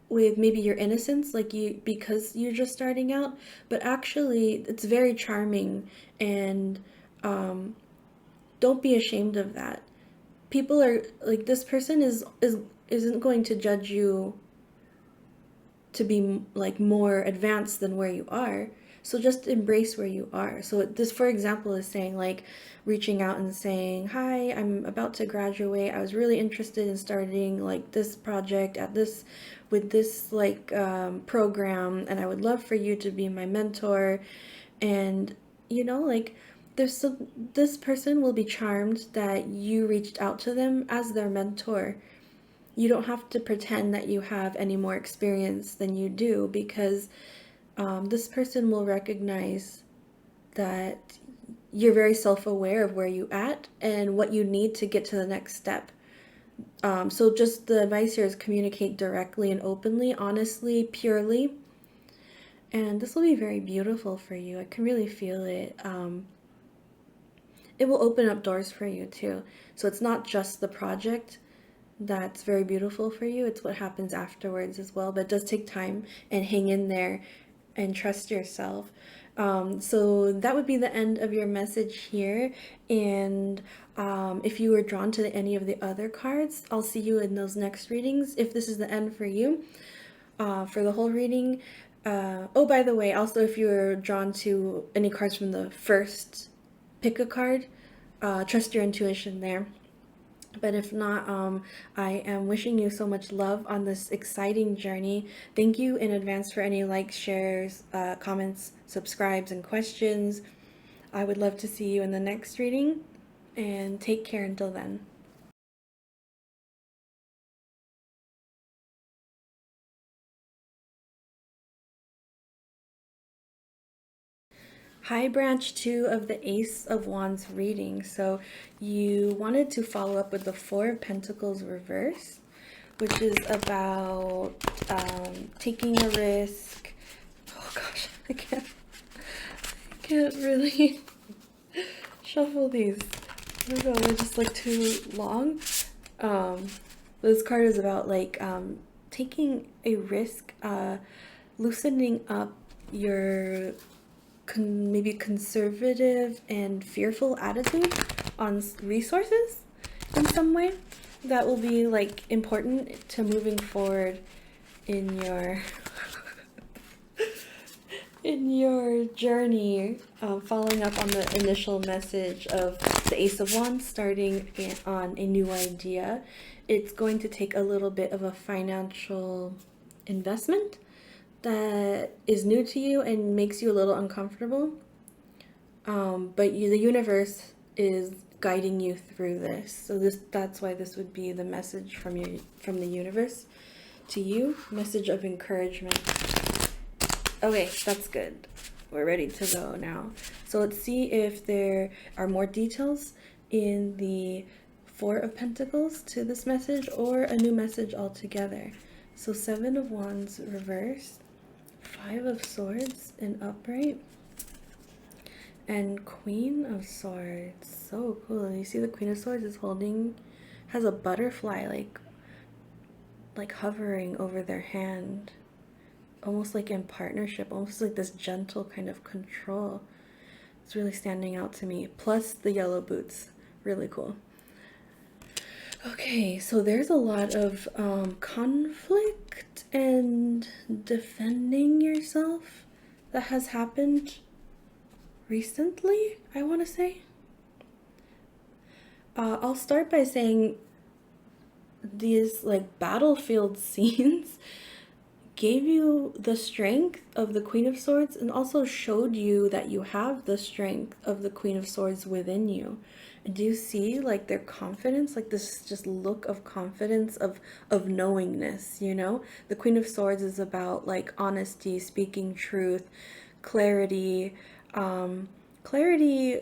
A: with maybe your innocence, like because you're just starting out, but actually it's very charming, and don't be ashamed of that. People are like, this person isn't going to judge you to be like more advanced than where you are. So just embrace where you are. So this, for example, is saying like reaching out and saying, hi, I'm about to graduate. I was really interested in starting like this project with this like program, and I would love for you to be my mentor. And like this person will be charmed that you reached out to them as their mentor. You don't have to pretend that you have any more experience than you do, because this person will recognize that you're very self-aware of where you at and what you need to get to the next step. So just the advice here is communicate directly and openly, honestly, purely. And this will be very beautiful for you. I can really feel it. It will open up doors for you too. So it's not just the project that's very beautiful for you, it's what happens afterwards as well. But it does take time, and hang in there and trust yourself. So that would be the end of your message here. And if you were drawn to any of the other cards, I'll see you in those next readings. If this is the end for you, for the whole reading. Oh, by the way, also if you're drawn to any cards from the first pick a card, trust your intuition there. But if not, I am wishing you so much love on this exciting journey. Thank you in advance for any likes, shares, comments, subscribes, and questions. I would love to see you in the next reading, and take care until then. Hi, branch 2 of the Ace of Wands reading. So you wanted to follow up with the Four of Pentacles reverse, which is about taking a risk. Oh gosh, I can't really shuffle these. I don't know, they're just like too long. This card is about like taking a risk, loosening up your maybe conservative and fearful attitude on resources in some way that will be like important to moving forward in your in your journey, following up on the initial message of the Ace of Wands, starting on a new idea. It's going to take a little bit of a financial investment that is new to you and makes you a little uncomfortable, but the universe is guiding you through this. So that's why this would be the message from the universe to you, message of encouragement. Okay, that's good. We're ready to go now. So let's see if there are more details in the Four of Pentacles to this message, or a new message altogether. So 7 of Wands reversed, 5 of Swords in upright, and Queen of Swords. So cool. You see the Queen of Swords is has a butterfly like hovering over their hand, almost like in partnership, almost like this gentle kind of control. It's really standing out to me. Plus the yellow boots, really cool. Okay, so there's a lot of conflict and defending yourself that has happened recently, I want to say. I'll start by saying these like battlefield scenes gave you the strength of the Queen of Swords and also showed you that you have the strength of the Queen of Swords within you. And do you see like their confidence, like this just look of confidence, of knowingness, you know? The Queen of Swords is about like honesty, speaking truth, clarity, clarity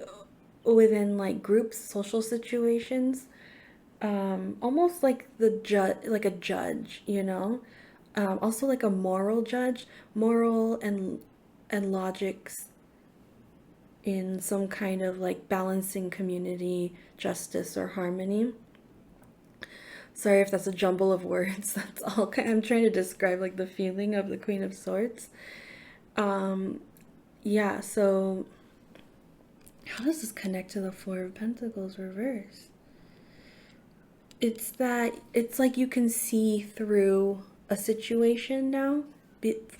A: within like groups, social situations, almost like like a judge, you know? Also like a moral judge, moral and logics in some kind of like balancing community justice or harmony. Sorry if that's a jumble of words. That's all I'm trying to describe, like the feeling of the Queen of Swords. Yeah, so how does this connect to the Four of Pentacles reverse? It's that it's like you can see through a situation now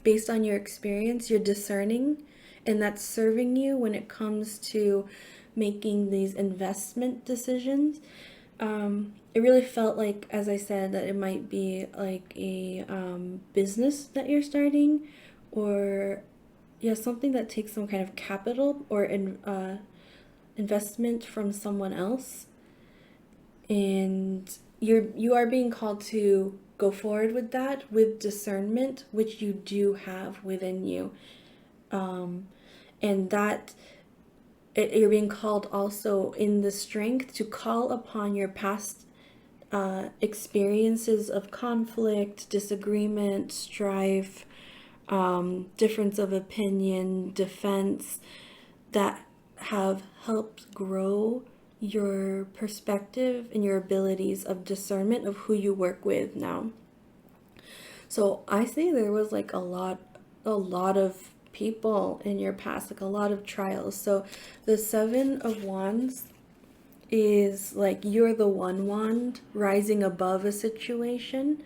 A: based on your experience. You're discerning, and that's serving you when it comes to making these investment decisions. It really felt like, as I said, that it might be like a business that you're starting, or yeah, something that takes some kind of capital or investment from someone else, and you are being called to go forward with that with discernment, which you do have within you, and that you're being called also in the strength to call upon your past experiences of conflict, disagreement, strife, difference of opinion, defense, that have helped grow your perspective and your abilities of discernment of who you work with now. So I say there was like a lot of people in your past, like a lot of trials. So the 7 of Wands is like you're the one wand rising above a situation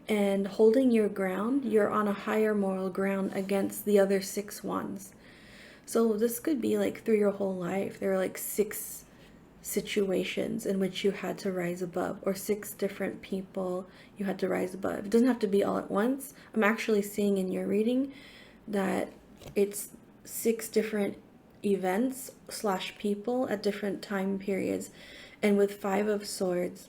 A: and holding your ground. You're on a higher moral ground against the other 6 wands. So this could be like through your whole life. There are like 6 situations in which you had to rise above, or 6 different people you had to rise above. It doesn't have to be all at once. I'm actually seeing in your reading that it's 6 different events / people at different time periods. And with 5 of Swords,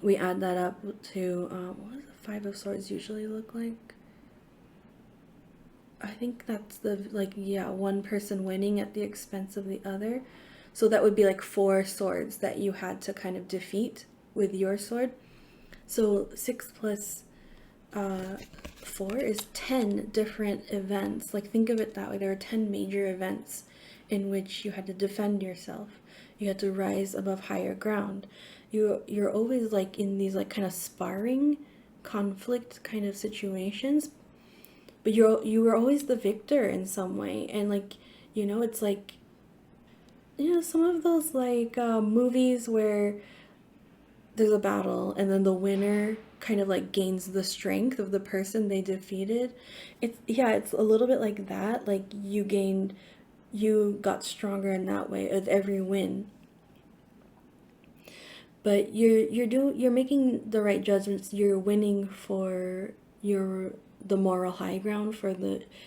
A: we add that up to what does the 5 of Swords usually look like? I think that's the one person winning at the expense of the other. So that would be like 4 swords that you had to kind of defeat with your sword. So 6 plus 4 is 10 different events. Like think of it that way. There are 10 major events in which you had to defend yourself. You had to rise above higher ground. You're always like in these like kind of sparring, conflict kind of situations, but you were always the victor in some way. And like, you know, it's like, you know, some of those like movies where there's a battle and then the winner kind of like gains the strength of the person they defeated. It's a little bit like that. Like you got stronger in that way with every win. But you're making the right judgments. You're winning for the moral high ground,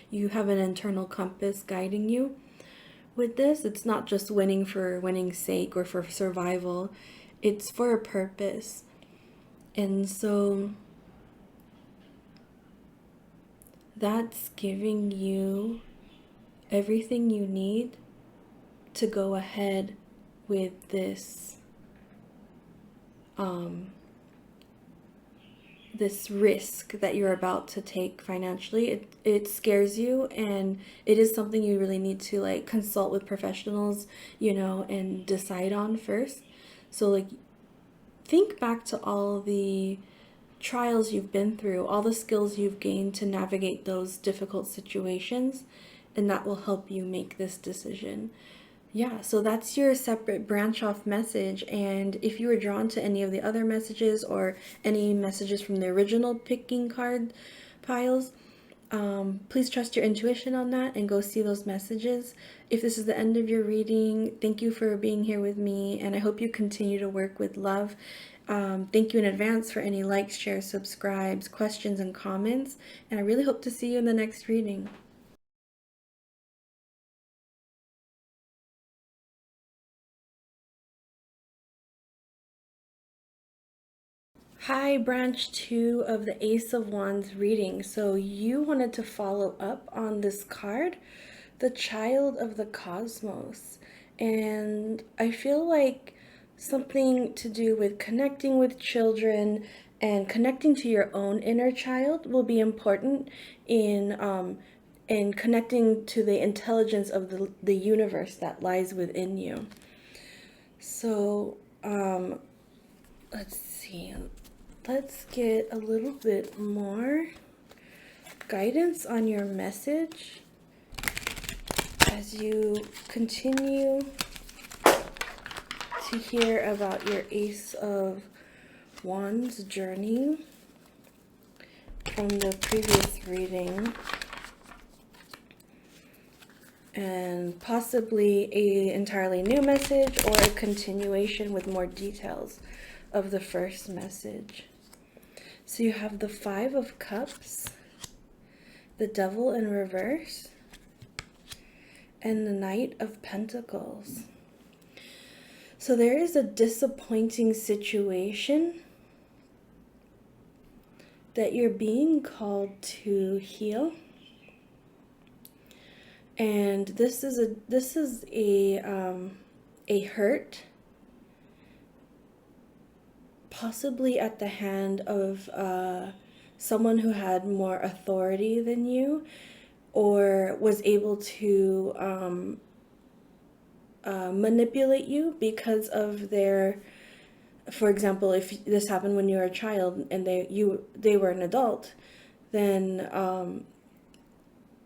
A: you have an internal compass guiding you with this. It's not just winning for winning's sake or for survival. It's for a purpose. And so that's giving you everything you need to go ahead with this this risk that you're about to take financially. It scares you, and it is something you really need to like consult with professionals, and decide on first. So like think back to all the trials you've been through, all the skills you've gained to navigate those difficult situations, and that will help you make this decision. Yeah, so that's your separate branch off message. And if you were drawn to any of the other messages or any messages from the original picking card piles, please trust your intuition on that and go see those messages. If this is the end of your reading, thank you for being here with me, and I hope you continue to work with love. Thank you in advance for any likes, shares, subscribes, questions, and comments, and I really hope to see you in the next reading. Hi, branch 2 of the Ace of Wands reading. So you wanted to follow up on this card, the Child of the Cosmos. And I feel like something to do with connecting with children and connecting to your own inner child will be important in connecting to the intelligence of the universe that lies within you. So let's see. Let's get a little bit more guidance on your message as you continue to hear about your Ace of Wands journey from the previous reading, and possibly an entirely new message or a continuation with more details of the first message. So you have the Five of Cups, the Devil in reverse, and the Knight of Pentacles. So there is a disappointing situation that you're being called to heal. And this is a hurt, possibly at the hand of someone who had more authority than you, or was able to manipulate you because of their, for example, if this happened when you were a child and they were an adult, then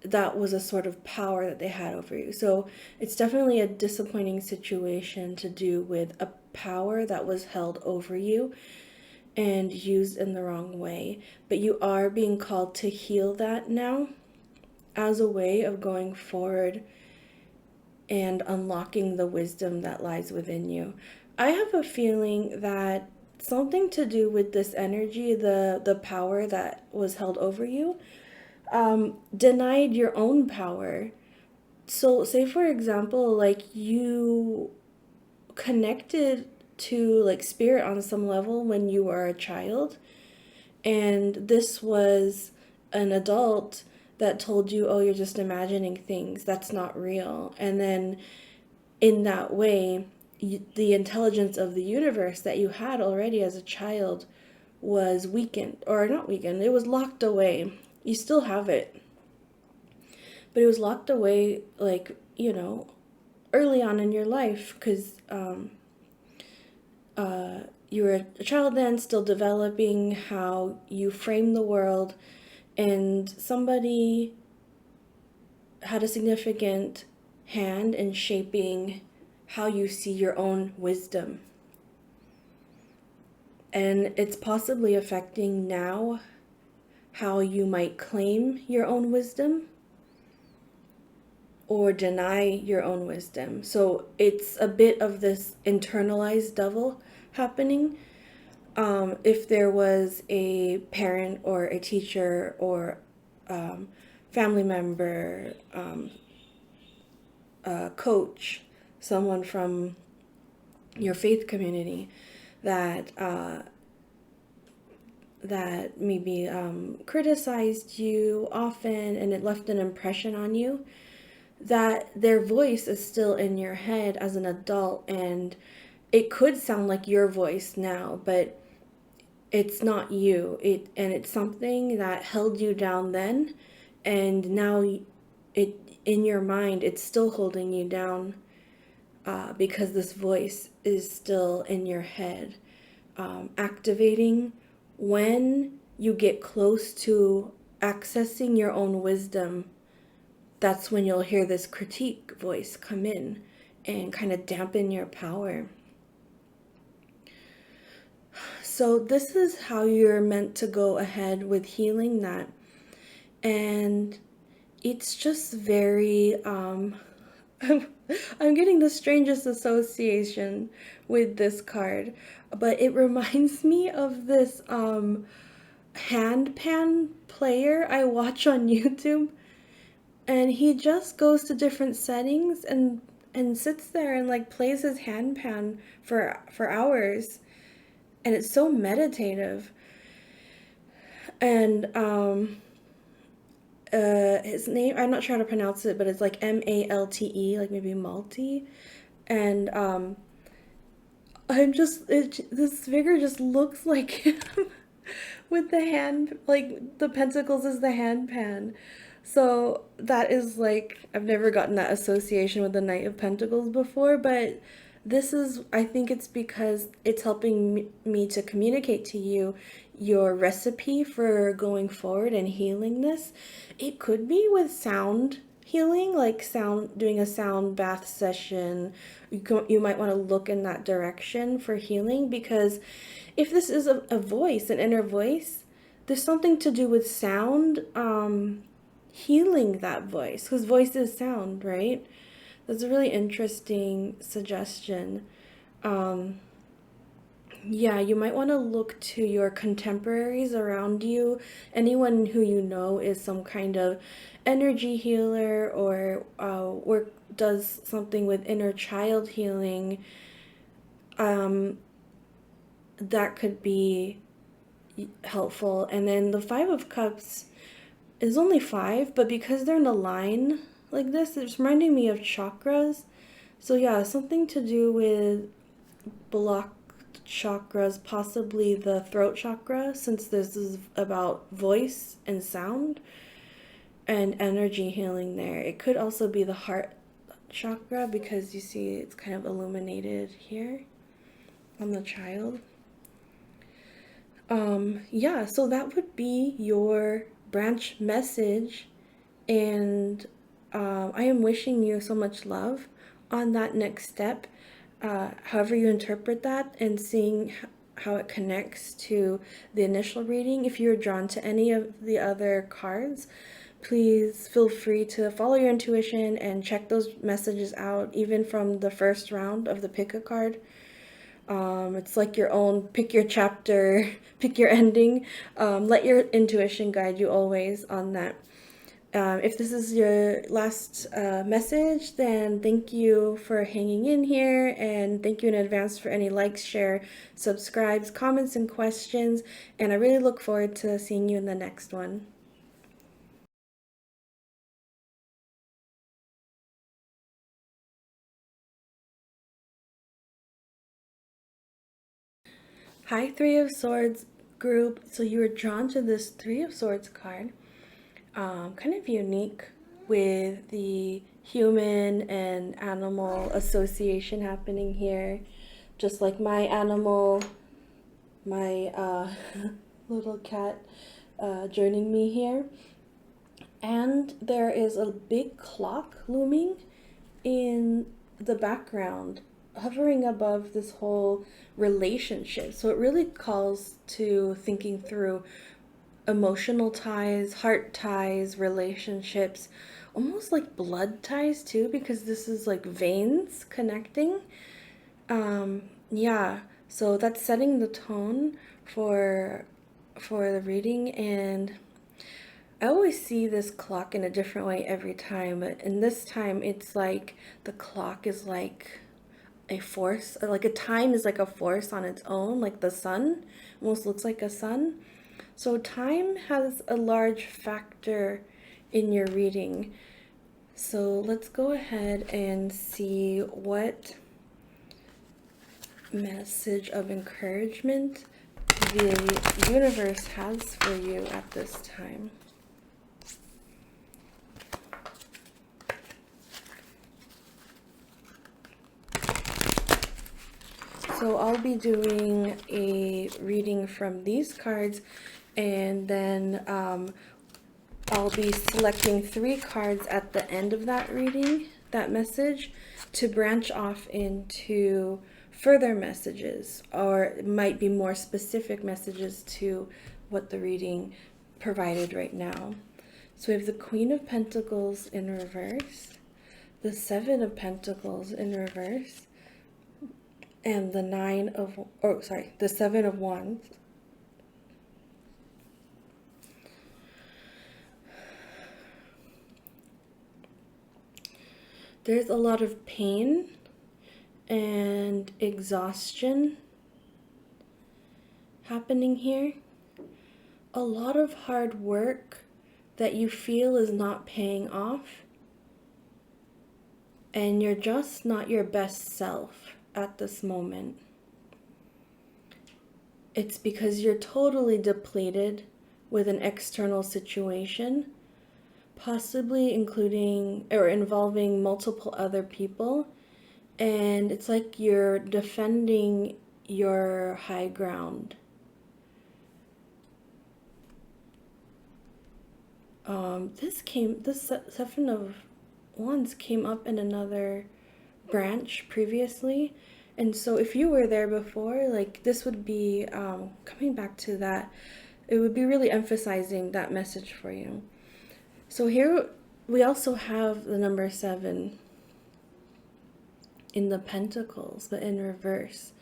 A: that was a sort of power that they had over you. So it's definitely a disappointing situation to do with a power that was held over you and used in the wrong way. But you are being called to heal that now as a way of going forward and unlocking the wisdom that lies within you. I have a feeling that something to do with this energy, the power that was held over you, denied your own power. So say for example, like you connected to like spirit on some level when you were a child, and this was an adult that told you, oh, you're just imagining things, that's not real. And then in that way, the intelligence of the universe that you had already as a child was weakened, or not weakened, it was locked away. You still have it, but it was locked away, like, early on in your life, because you were a child then, still developing how you frame the world, and somebody had a significant hand in shaping how you see your own wisdom. And it's possibly affecting now how you might claim your own wisdom or deny your own wisdom. So it's a bit of this internalized devil happening. If there was a parent or a teacher or family member, coach, someone from your faith community that maybe criticized you often, and it left an impression on you, that their voice is still in your head as an adult, and it could sound like your voice now, but it's not you. And it's something that held you down then, and now it in your mind it's still holding you down, because this voice is still in your head, activating when you get close to accessing your own wisdom. That's when you'll hear this critique voice come in and kind of dampen your power. So this is how you're meant to go ahead with healing that. And it's just very I'm getting the strangest association with this card, but it reminds me of this handpan player I watch on YouTube, and he just goes to different settings and sits there and like plays his handpan for hours, and it's so meditative. And his name, I'm not sure how to pronounce it, but it's like Malte, like maybe Malti. And this figure just looks like him with the hand, like the pentacles is the handpan. So that is like, I've never gotten that association with the Knight of Pentacles before, but this is, I think it's because it's helping me to communicate to you your recipe for going forward and healing this. It could be with sound healing, like doing a sound bath session. You might want to look in that direction for healing, because if this is a voice, an inner voice, there's something to do with sound, healing that voice, because voice is sound, right? That's a really interesting suggestion. Yeah, you might want to look to your contemporaries around you, anyone who you know is some kind of energy healer, or does something with inner child healing. That could be helpful. And then the Five of Cups is only five, but because they're in a line like this, it's reminding me of chakras. So yeah, something to do with blocked chakras, possibly the throat chakra, since this is about voice and sound and energy healing there. It could also be the heart chakra, because you see it's kind of illuminated here on the child. Yeah, so that would be your branch message, and I am wishing you so much love on that next step, however you interpret that, and seeing how it connects to the initial reading. If you're drawn to any of the other cards, please feel free to follow your intuition and check those messages out, even from the first round of the pick a card. It's like your own, pick your chapter, pick your ending. Let your intuition guide you always on that. If this is your last message, then thank you for hanging in here, and thank you in advance for any likes, share, subscribes, comments, and questions. And I really look forward to seeing you in the next one. Hi, Three of Swords group. So you were drawn to this Three of Swords card. Kind of unique with the human and animal association happening here. Just like my animal, my little cat joining me here. And there is a big clock looming in the background, hovering above this whole relationship. So it really calls to thinking through emotional ties, heart ties, relationships, almost like blood ties too, because this is like veins connecting. Yeah, so that's setting the tone for the reading. And I always see this clock in a different way every time, but in this time it's like the clock is like a force, like a time is like a force on its own, like the sun almost looks like a sun. So time has a large factor in your reading. So let's go ahead and see what message of encouragement the universe has for you at this time. So I'll be doing a reading from these cards, and then I'll be selecting 3 cards at the end of that reading, that message, to branch off into further messages, or it might be more specific messages to what the reading provided right now. So we have the Queen of Pentacles in reverse, the Seven of Pentacles in reverse, and the the Seven of Wands. There's a lot of pain and exhaustion happening here. A lot of hard work that you feel is not paying off, and you're just not your best self at this moment. It's because you're totally depleted with an external situation, possibly including or involving multiple other people, and it's like you're defending your high ground. This Seven of Wands came up in another branch previously, and so if you were there before, like, this would be coming back to that. It would be really emphasizing that message for you. So here we also have the number 7 in the Pentacles, but in reverse.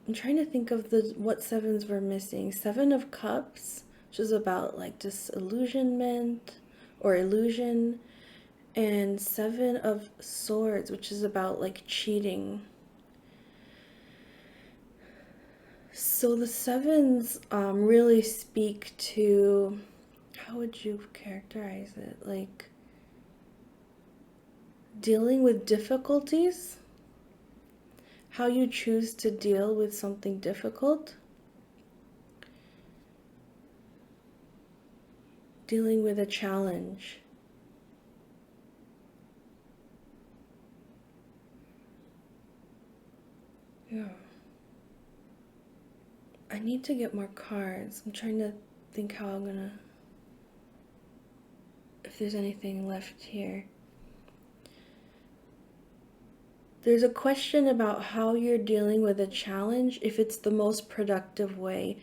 A: I'm trying to think of what sevens were missing. 7 of Cups, which is about like disillusionment or illusion, and 7 of Swords, which is about like cheating. So the sevens really speak to, how would you characterize it? Like dealing with difficulties, how you choose to deal with something difficult, dealing with a challenge. Yeah. I need to get more cards. I'm trying to think how I'm gonna, if there's anything left here. There's a question about how you're dealing with a challenge, if it's the most productive way,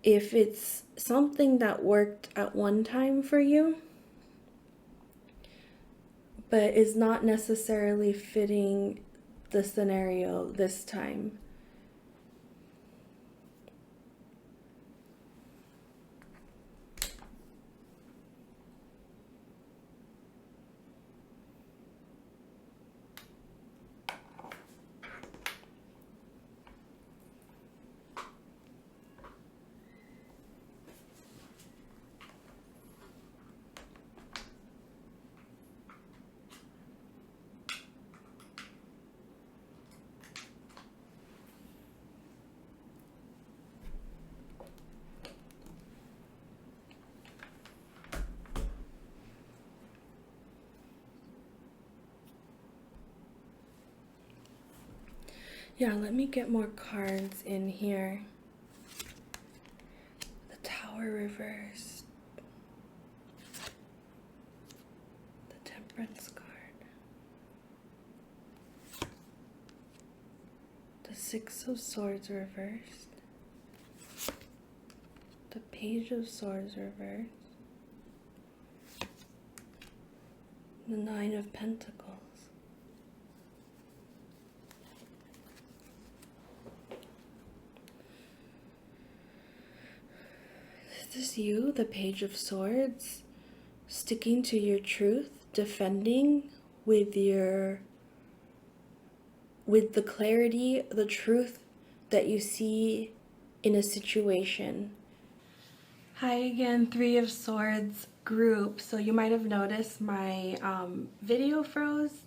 A: if it's something that worked at one time for you, but is not necessarily fitting the scenario this time. Yeah, let me get more cards in here. The Tower reversed. The Temperance card. The Six of Swords reversed. The Page of Swords reversed. The Nine of Pentacles. Is this you, the Page of Swords, sticking to your truth, defending with the clarity, the truth that you see in a situation? Hi again, Three of Swords group. So you might have noticed my video froze,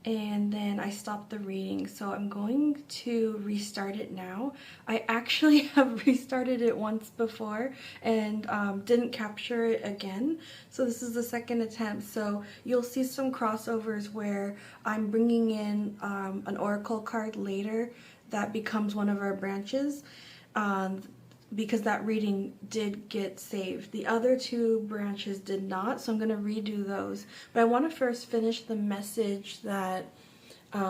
A: and then I stopped the reading. So I'm going to restart it now. I actually have restarted it once before and didn't capture it again. So this is the second attempt. So you'll see some crossovers where I'm bringing in an oracle card later that becomes one of our branches. Because that reading did get saved. The other two branches did not, so I'm going to redo those. But I want to first finish the message that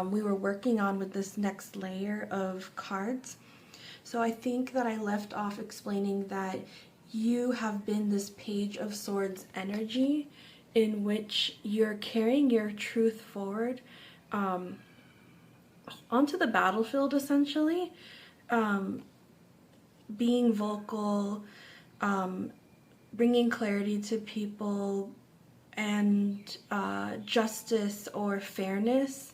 A: we were working on with this next layer of cards. So I think that I left off explaining that you have been this Page of Swords energy in which you're carrying your truth forward onto the battlefield, essentially. Being vocal, bringing clarity to people, and justice or fairness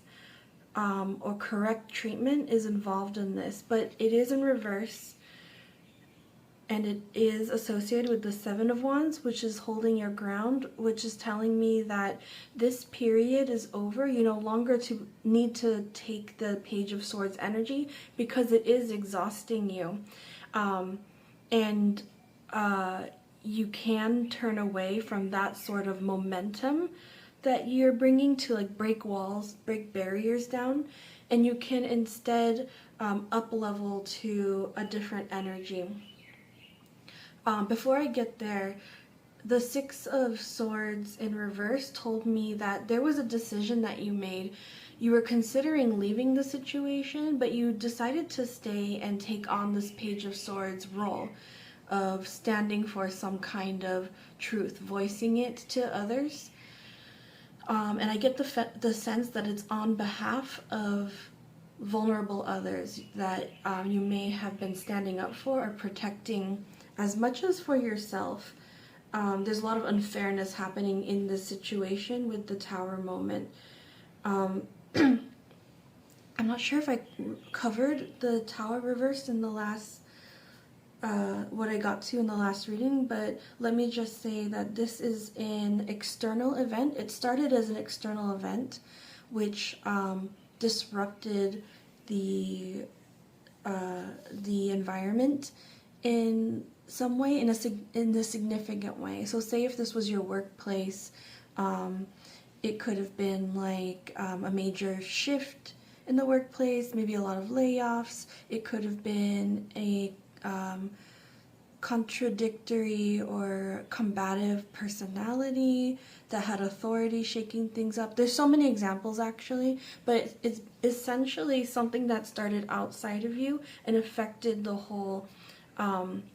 A: or correct treatment is involved in this, but it is in reverse, and it is associated with the Seven of Wands, which is holding your ground, which is telling me that this period is over. You no longer need to take the Page of Swords energy because it is exhausting you. And you can turn away from that sort of momentum that you're bringing to like break walls, break barriers down, and you can instead up level to a different energy. Before I get there, the Six of Swords in reverse told me that there was a decision that you made. You were considering leaving the situation, but you decided to stay and take on this Page of Swords role of standing for some kind of truth, voicing it to others. And I get the sense that it's on behalf of vulnerable others that you may have been standing up for or protecting as much as for yourself. There's a lot of unfairness happening in this situation with the Tower moment. I'm not sure if I covered the Tower reverse in the last, what I got to in the last reading, but let me just say that this is an external event. It started as an external event, which disrupted the environment in some way, in a significant way. So say if this was your workplace, it could have been like a major shift in the workplace, maybe a lot of layoffs. It could have been a contradictory or combative personality that had authority shaking things up. There's so many examples actually, but it's essentially something that started outside of you and affected the whole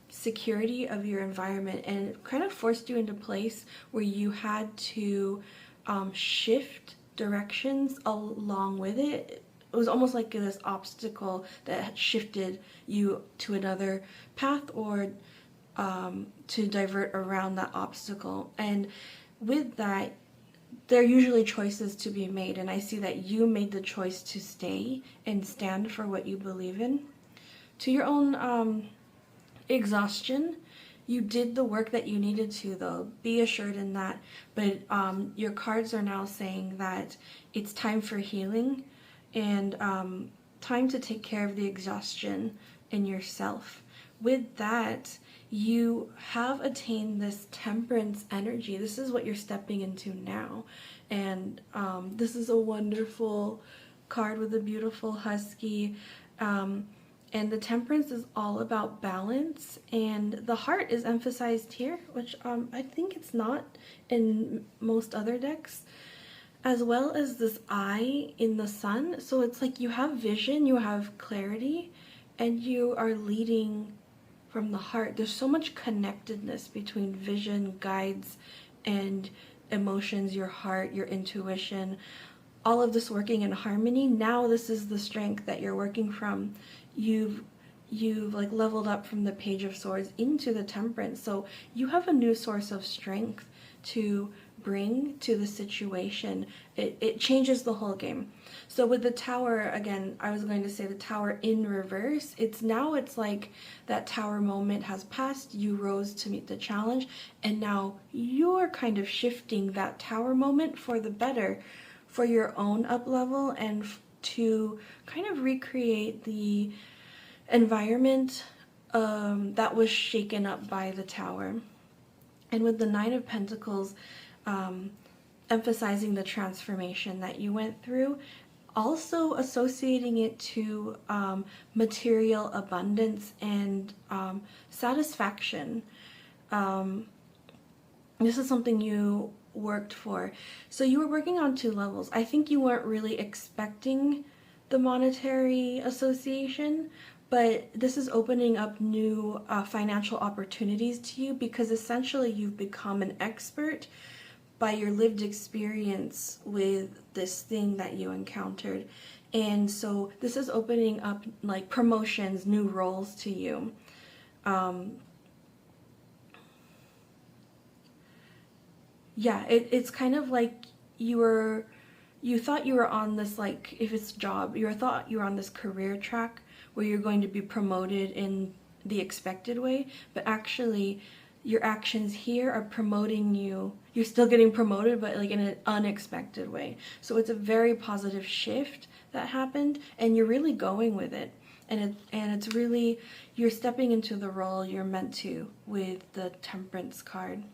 A: security of your environment, and it kind of forced you into a place where you had to shift directions along with it. It was almost like this obstacle that had shifted you to another path or to divert around that obstacle. And with that, there are usually choices to be made, and I see that you made the choice to stay and stand for what you believe in. To your own exhaustion, you did the work that you needed to, though. Be assured in that. But your cards are now saying that it's time for healing and time to take care of the exhaustion in yourself. With that, you have attained this temperance energy. This is what you're stepping into now. And this is a wonderful card with a beautiful husky. And the temperance is all about balance, and the heart is emphasized here, which I think it's not in most other decks, as well as this eye in the sun. So it's like you have vision, you have clarity, and you are leading from the heart. There's so much connectedness between vision, guides, and emotions, your heart, your intuition, all of this working in harmony. Now this is the strength that you're working from. You've like leveled up from the Page of Swords into the Temperance, so you have a new source of strength to bring to the situation. It changes the whole game. So with the Tower, again, I was going to say the Tower in reverse, it's like that Tower moment has passed, you rose to meet the challenge, and now you're kind of shifting that Tower moment for the better, for your own up level and to kind of recreate the environment that was shaken up by the tower. And with the Nine of Pentacles, emphasizing the transformation that you went through, also associating it to material abundance and satisfaction. This is something you worked for. So you were working on two levels. I think you weren't really expecting the monetary association, but this is opening up new financial opportunities to you, because essentially you've become an expert by your lived experience with this thing that you encountered. And so this is opening up like promotions, new roles to you. Yeah, it's kind of like you thought you were on this, like, if it's job, you thought you were on this career track where you're going to be promoted in the expected way, but actually your actions here are promoting you. You're still getting promoted, but like in an unexpected way. So it's a very positive shift that happened, and you're really going with it. And it's really, you're stepping into the role you're meant to with the Temperance card.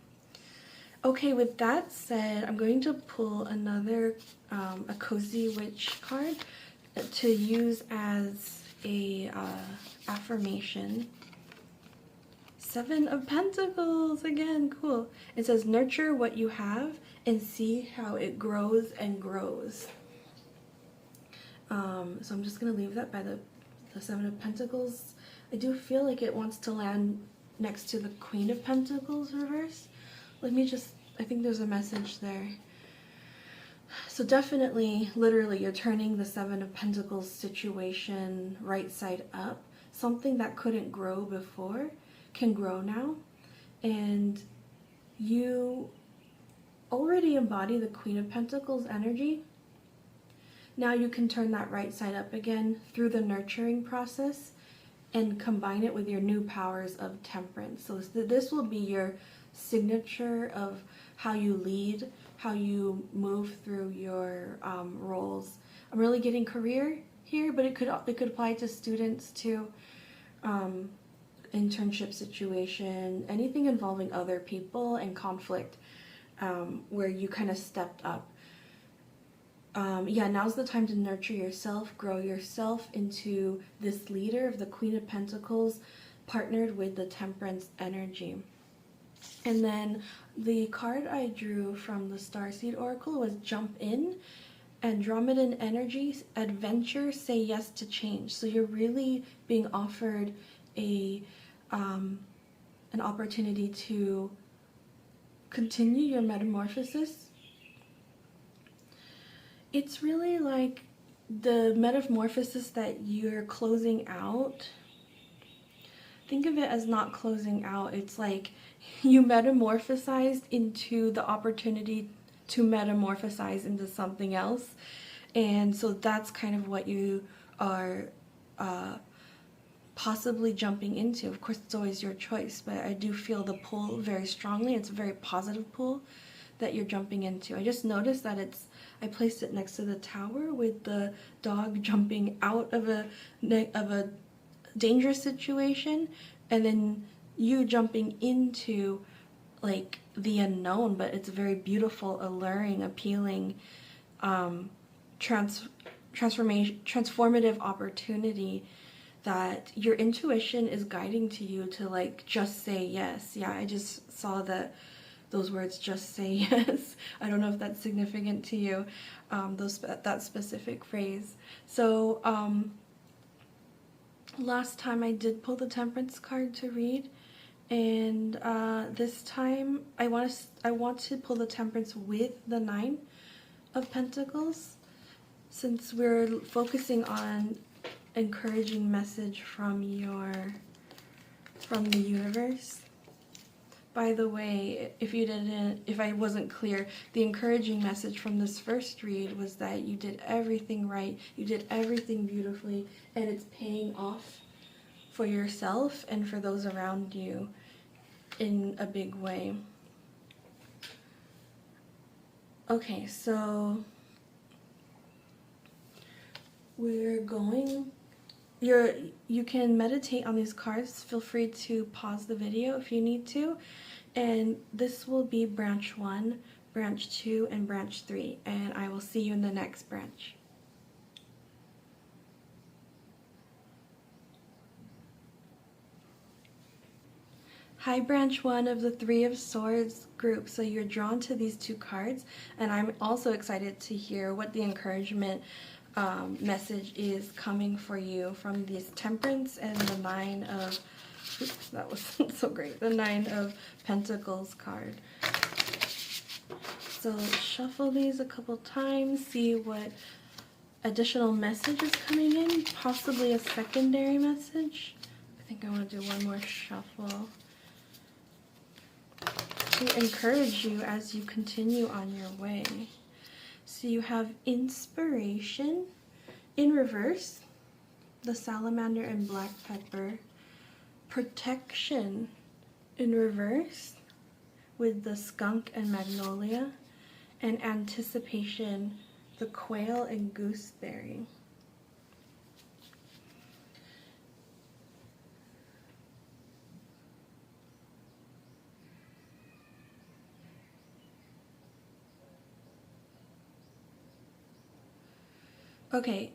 A: Okay, with that said, I'm going to pull another a Cozy Witch card to use as a affirmation. Seven of Pentacles again, cool. It says, nurture what you have and see how it grows and grows. So I'm just gonna leave that by the Seven of Pentacles. I do feel like it wants to land next to the Queen of Pentacles reverse. Let me just, I think there's a message there. So definitely, literally, you're turning the Seven of Pentacles situation right side up. Something that couldn't grow before can grow now. And you already embody the Queen of Pentacles energy. Now you can turn that right side up again through the nurturing process and combine it with your new powers of Temperance. So this will be your signature of how you lead, how you move through your roles. I'm really getting career here, but it could apply to students too. Internship situation, anything involving other people and conflict, where you kind of stepped up. Yeah, now's the time to nurture yourself, grow yourself into this leader of the Queen of Pentacles, partnered with the Temperance energy. And then the card I drew from the Starseed Oracle was Jump In. Andromedan energy, adventure, say yes to change. So you're really being offered an opportunity to continue your metamorphosis. It's really like the metamorphosis that you're closing out. Think of it as not closing out. It's like you metamorphosized into the opportunity to metamorphosize into something else. And so that's kind of what you are possibly jumping into. Of course, it's always your choice, but I do feel the pull very strongly. It's a very positive pull that you're jumping into. I just noticed that I placed it next to the tower with the dog jumping out of a dangerous situation, and then you jumping into like the unknown, but it's a very beautiful, alluring, appealing, transformative opportunity that your intuition is guiding to you to like just say yes. Yeah, I just saw those words, just say yes. I don't know if that's significant to you, that specific phrase. So last time I did pull the Temperance card to read, and this time I want to pull the Temperance with the Nine of Pentacles, since we're focusing on encouraging message from the universe. By the way, if I wasn't clear, the encouraging message from this first read was that you did everything right, you did everything beautifully, and it's paying off for yourself and for those around you in a big way. Okay, so we're going, you can meditate on these cards. Feel free to pause the video if you need to. And this will be branch 1, branch 2, and branch 3. And I will see you in the next branch. Hi, branch 1 of the Three of Swords group. So you're drawn to these 2 cards, and I'm also excited to hear what the encouragement message is coming for you from these Temperance and the 9 of, oops, that wasn't so great, the 9 of Pentacles card. So shuffle these a couple times, see what additional message is coming in, possibly a secondary message. I think I want to do one more shuffle to encourage you as you continue on your way. So you have inspiration in reverse, the salamander and black pepper, protection in reverse with the skunk and magnolia, and anticipation, the quail and gooseberry. Okay,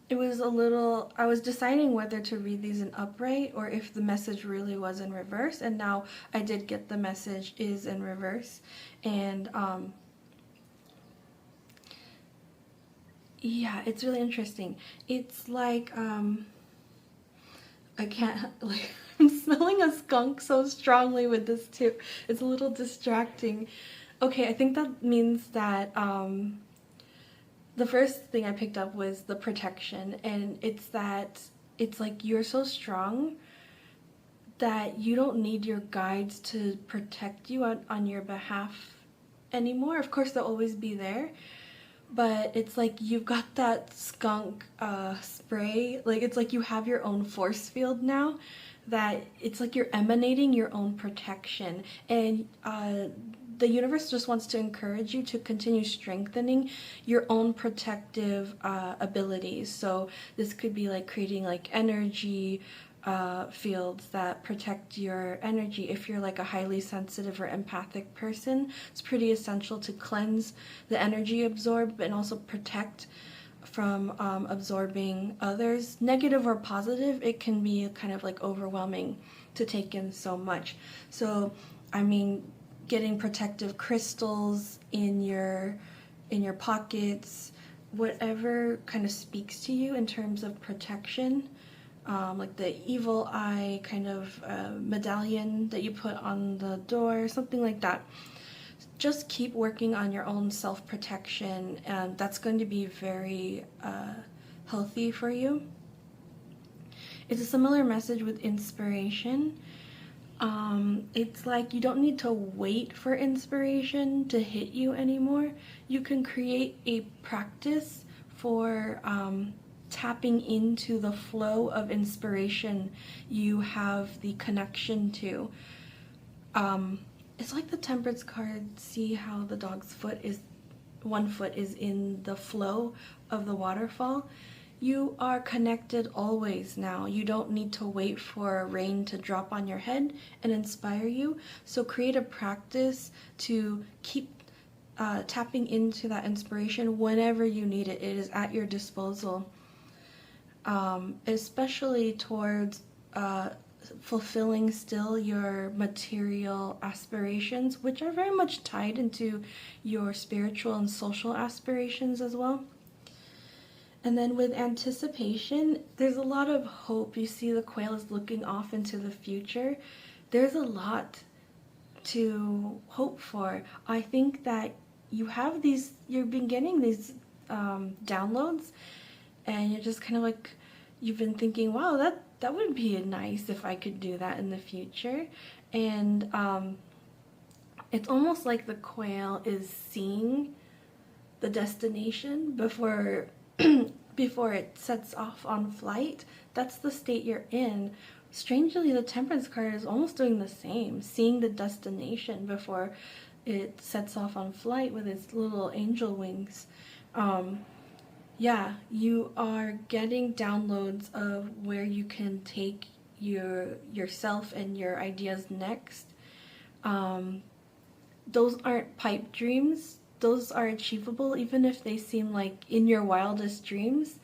A: it was a little, I was deciding whether to read these in upright or if the message really was in reverse, and now I did get the message is in reverse. And yeah, it's really interesting. It's like, I can't, like, I'm smelling a skunk so strongly with this too. It's a little distracting. Okay, I think that means that, the first thing I picked up was the protection, and it's that it's like you're so strong that you don't need your guides to protect you on your behalf anymore. Of course, they'll always be there, but it's like you've got that skunk spray. Like, it's like you have your own force field now, that it's like you're emanating your own protection. And the universe just wants to encourage you to continue strengthening your own protective abilities. So this could be like creating like energy fields that protect your energy. If you're like a highly sensitive or empathic person, it's pretty essential to cleanse the energy absorbed and also protect from absorbing others. Negative or positive, it can be kind of like overwhelming to take in so much. So, I mean, getting protective crystals in your pockets, whatever kind of speaks to you in terms of protection, like the evil eye kind of medallion that you put on the door, something like that. Just keep working on your own self-protection, and that's going to be very healthy for you. It's a similar message with inspiration. It's like you don't need to wait for inspiration to hit you anymore. You can create a practice for tapping into the flow of inspiration you have the connection to. It's like the Temperance card. See how the dog's foot is, one foot is in the flow of the waterfall? You are connected always now. You don't need to wait for rain to drop on your head and inspire you. So create a practice to keep tapping into that inspiration whenever you need it. It is at your disposal, especially towards fulfilling still your material aspirations, which are very much tied into your spiritual and social aspirations as well. And then with anticipation, there's a lot of hope. You see the quail is looking off into the future. There's a lot to hope for. I think that you have these, you've been getting these downloads, and you're just kind of like, you've been thinking, wow, that would be nice if I could do that in the future. And it's almost like the quail is seeing the destination before before it sets off on flight. That's the state you're in. Strangely, the Temperance card is almost doing the same, seeing the destination before it sets off on flight with its little angel wings. Yeah, you are getting downloads of where you can take yourself and your ideas next. Um, those aren't pipe dreams. Those are achievable, even if they seem like in your wildest dreams.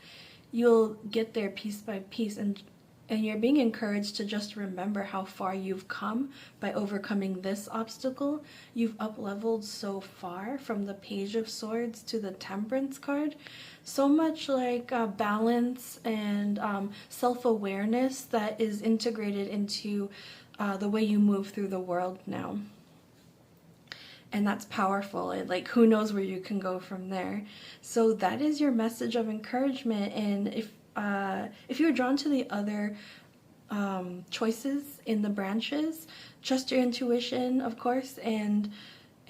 A: You'll get there piece by piece, and you're being encouraged to just remember how far you've come by overcoming this obstacle. You've up leveled so far from the Page of Swords to the Temperance card. So much like balance and self-awareness that is integrated into the way you move through the world now. And that's powerful. And like, who knows where you can go from there. So that is your message of encouragement. And if you're drawn to the other choices in the branches, trust your intuition, of course, and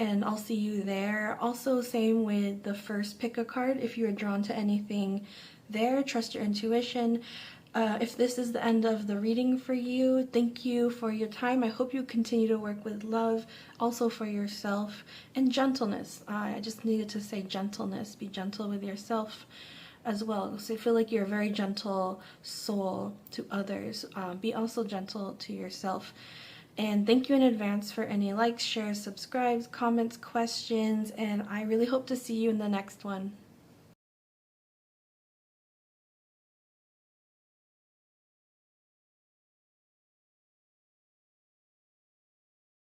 A: I'll see you there. Also, same with the first pick a card. If you're drawn to anything there, trust your intuition. If this is the end of the reading for you, thank you for your time. I hope you continue to work with love, also for yourself, and gentleness. I just needed to say gentleness. Be gentle with yourself as well. So I feel like you're a very gentle soul to others. Be also gentle to yourself. And thank you in advance for any likes, shares, subscribes, comments, questions, and I really hope to see you in the next one.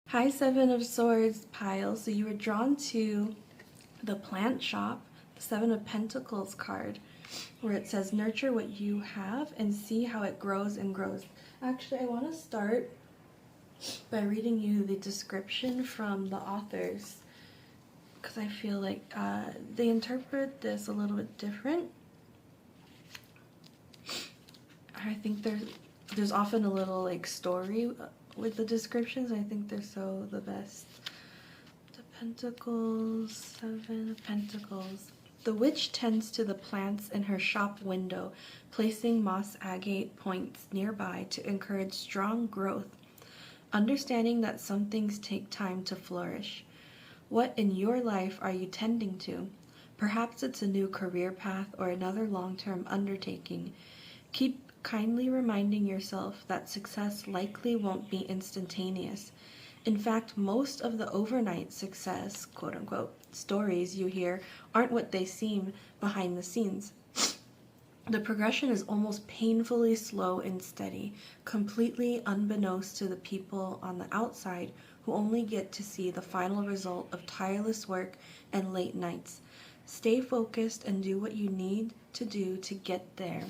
A: Hi, Seven of Swords pile. So you were drawn to the plant shop, the Seven of Pentacles card, where it says nurture what you have and see how it grows and grows. Actually, I want to start by reading you the description from the authors, because I feel like they interpret this a little bit different. I think there's often a little like story with the descriptions. I think they're so the best. The Pentacles, Seven of Pentacles. The witch tends to the plants in her shop window, placing moss agate points nearby to encourage strong growth, understanding that some things take time to flourish. What in your life are you tending to? Perhaps it's a new career path or another long-term undertaking. Keep kindly reminding yourself that success likely won't be instantaneous. In fact, most of the overnight success, quote unquote, stories you hear aren't what they seem behind the scenes. The progression is almost painfully slow and steady, completely unbeknownst to the people on the outside who only get to see the final result of tireless work and late nights. Stay focused and do what you need to do to get there.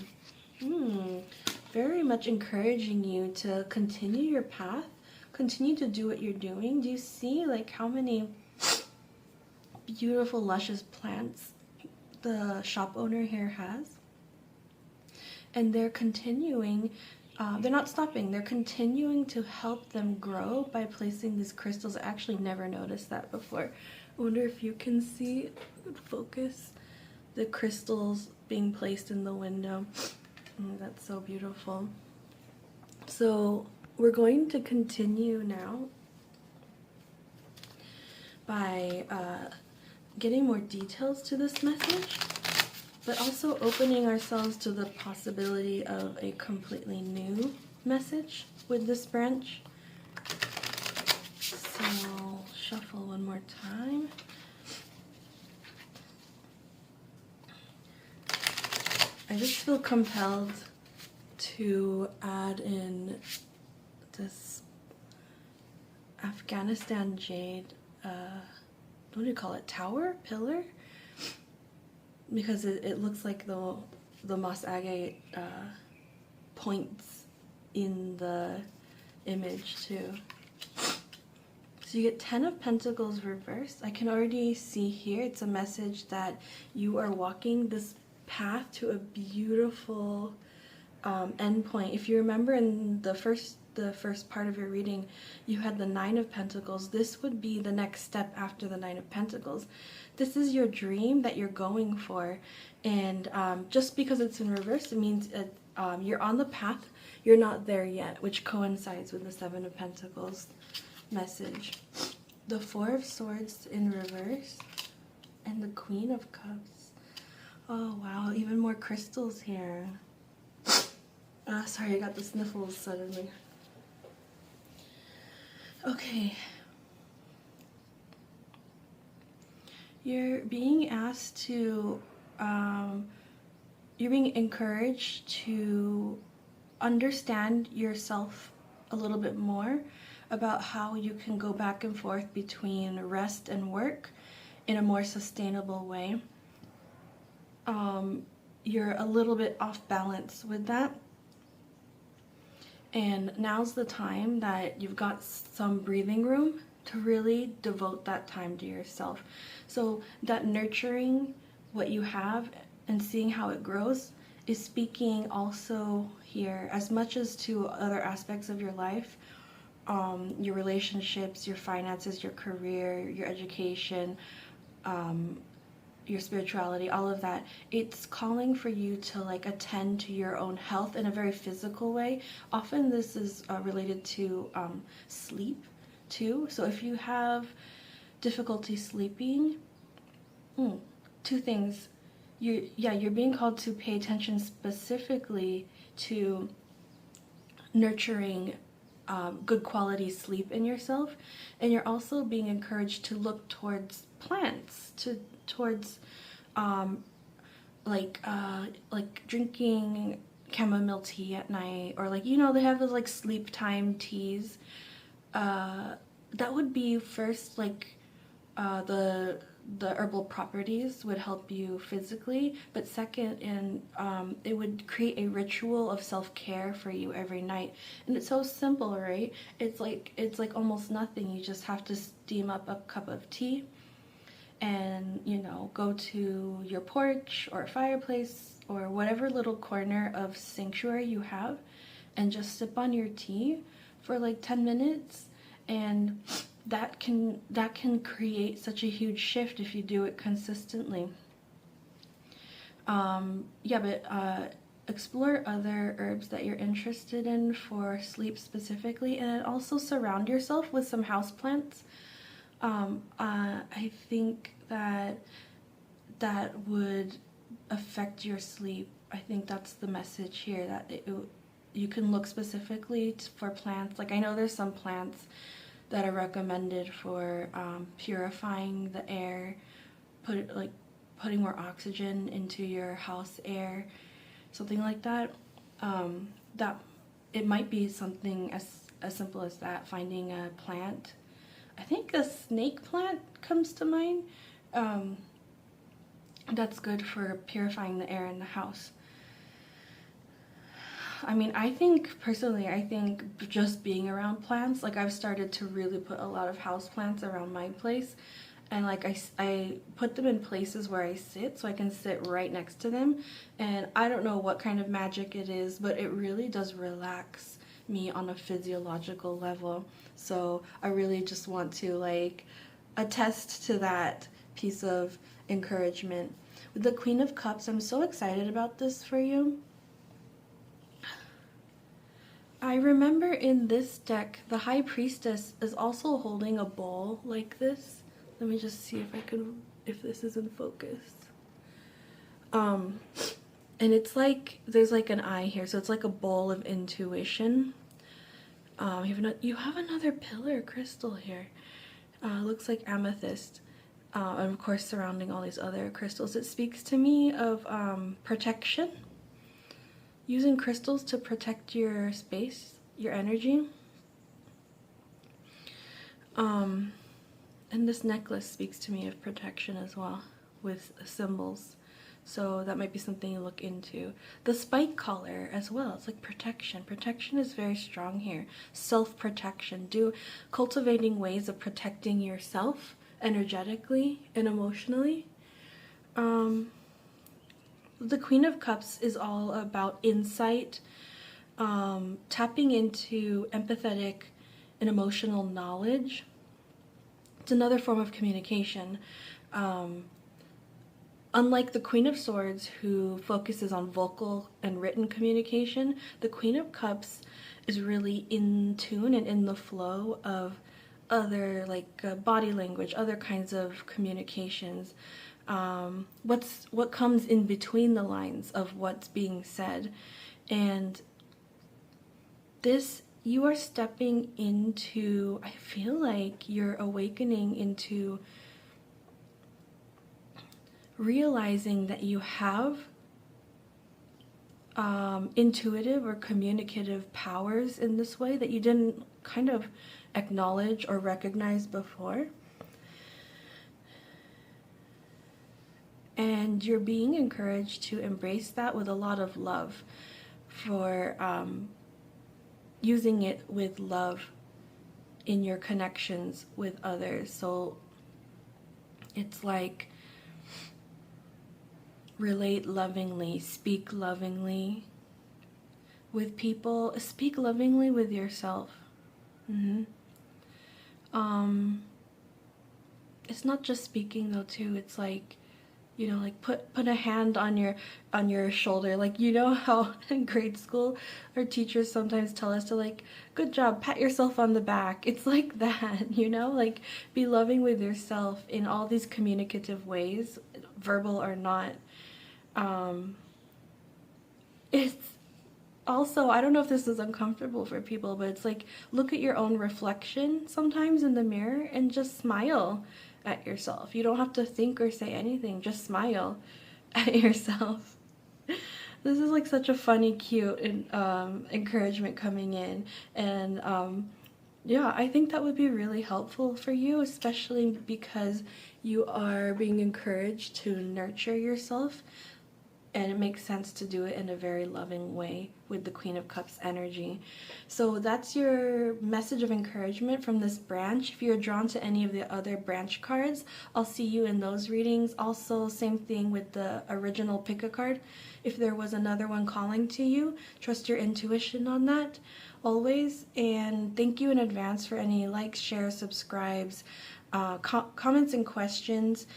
A: Very much encouraging you to continue your path, continue to do what you're doing. Do you see like how many beautiful luscious plants the shop owner here has? And they're continuing, they're not stopping, they're continuing to help them grow by placing these crystals. I actually never noticed that before. I wonder if you can see, focus, the crystals being placed in the window. That's so beautiful. So we're going to continue now by getting more details to this message, but also opening ourselves to the possibility of a completely new message with this branch. So I'll shuffle one more time. I just feel compelled to add in this Afghanistan jade, what do you call it, tower? Pillar? Because it looks like the moss agate points in the image too. So you get 10 of Pentacles reversed. I can already see here it's a message that you are walking this path to a beautiful endpoint. If you remember in the first part of your reading, you had the Nine of Pentacles. This would be the next step after the Nine of Pentacles. This is your dream that you're going for, and just because it's in reverse, it means you're on the path, you're not there yet, which coincides with the Seven of Pentacles message. The Four of Swords in reverse, and the Queen of Cups. Oh wow, even more crystals here. Sorry, I got the sniffles suddenly. Okay. You're being asked to, you're being encouraged to understand yourself a little bit more about how you can go back and forth between rest and work in a more sustainable way. You're a little bit off balance with that. And now's the time that you've got some breathing room to really devote that time to yourself. So that nurturing what you have and seeing how it grows is speaking also here as much as to other aspects of your life, your relationships, your finances, your career, your education, your spirituality, all of that. It's calling for you to like attend to your own health in a very physical way. Often this is related to sleep too. So if you have difficulty sleeping, two things. You're being called to pay attention specifically to nurturing good quality sleep in yourself, and you're also being encouraged to look towards plants, towards like drinking chamomile tea at night, or like, you know, they have those like sleep time teas. That would be first, like the herbal properties would help you physically, but second, and it would create a ritual of self-care for you every night. And it's so simple, right? It's like almost nothing. You just have to steam up a cup of tea and, you know, go to your porch or fireplace or whatever little corner of sanctuary you have, and just sip on your tea for like 10 minutes. And that can create such a huge shift if you do it consistently. Explore other herbs that you're interested in for sleep specifically, and also surround yourself with some houseplants. I think that would affect your sleep. I think that's the message here, that you can look specifically for plants. Like, I know there's some plants that are recommended for purifying the air, putting more oxygen into your house air, something like that. That it might be something as simple as that, finding a plant. I think a snake plant comes to mind. That's good for purifying the air in the house. I mean, I think just being around plants, like I've started to really put a lot of house plants around my place, and like I put them in places where I sit, so I can sit right next to them. And I don't know what kind of magic it is, but it really does relax me on a physiological level. So I really just want to like attest to that piece of encouragement. With the Queen of Cups, I'm so excited about this for you. I remember in this deck, the High Priestess is also holding a bowl like this. Let me just see if this is in focus. And it's like, there's like an eye here, so it's like a bowl of intuition. You have another pillar crystal here. Looks like amethyst. And of course, surrounding all these other crystals. It speaks to me of protection. Using crystals to protect your space, your energy. And this necklace speaks to me of protection as well, with symbols. So that might be something you look into. The spike collar as well, it's like protection. Protection is very strong here. Self-protection. Cultivating ways of protecting yourself energetically and emotionally. The Queen of Cups is all about insight, tapping into empathetic and emotional knowledge. It's another form of communication. Unlike the Queen of Swords, who focuses on vocal and written communication, the Queen of Cups is really in tune and in the flow of other, like body language, other kinds of communications. what comes in between the lines of what's being said. And this, you are stepping into, I feel like you're awakening into realizing that you have intuitive or communicative powers in this way that you didn't kind of acknowledge or recognize before. And you're being encouraged to embrace that with a lot of love, for using it with love in your connections with others. So it's like, relate lovingly, speak lovingly with people, speak lovingly with yourself. It's not just speaking though too, it's like, you know, like put a hand on your shoulder, like, you know how in grade school our teachers sometimes tell us to, like, good job, pat yourself on the back. It's like that, you know, like, be loving with yourself in all these communicative ways, verbal or not. It's also, I don't know if this is uncomfortable for people, but it's like, look at your own reflection sometimes in the mirror and just smile at yourself. You don't have to think or say anything, just smile at yourself. This is like such a funny, cute encouragement coming in. And yeah, I think that would be really helpful for you, especially because you are being encouraged to nurture yourself. And it makes sense to do it in a very loving way with the Queen of Cups energy. So that's your message of encouragement from this branch. If you're drawn to any of the other branch cards, I'll see you in those readings. Also, same thing with the original pick a card. If there was another one calling to you, trust your intuition on that always. And thank you in advance for any likes, shares, subscribes, comments and questions.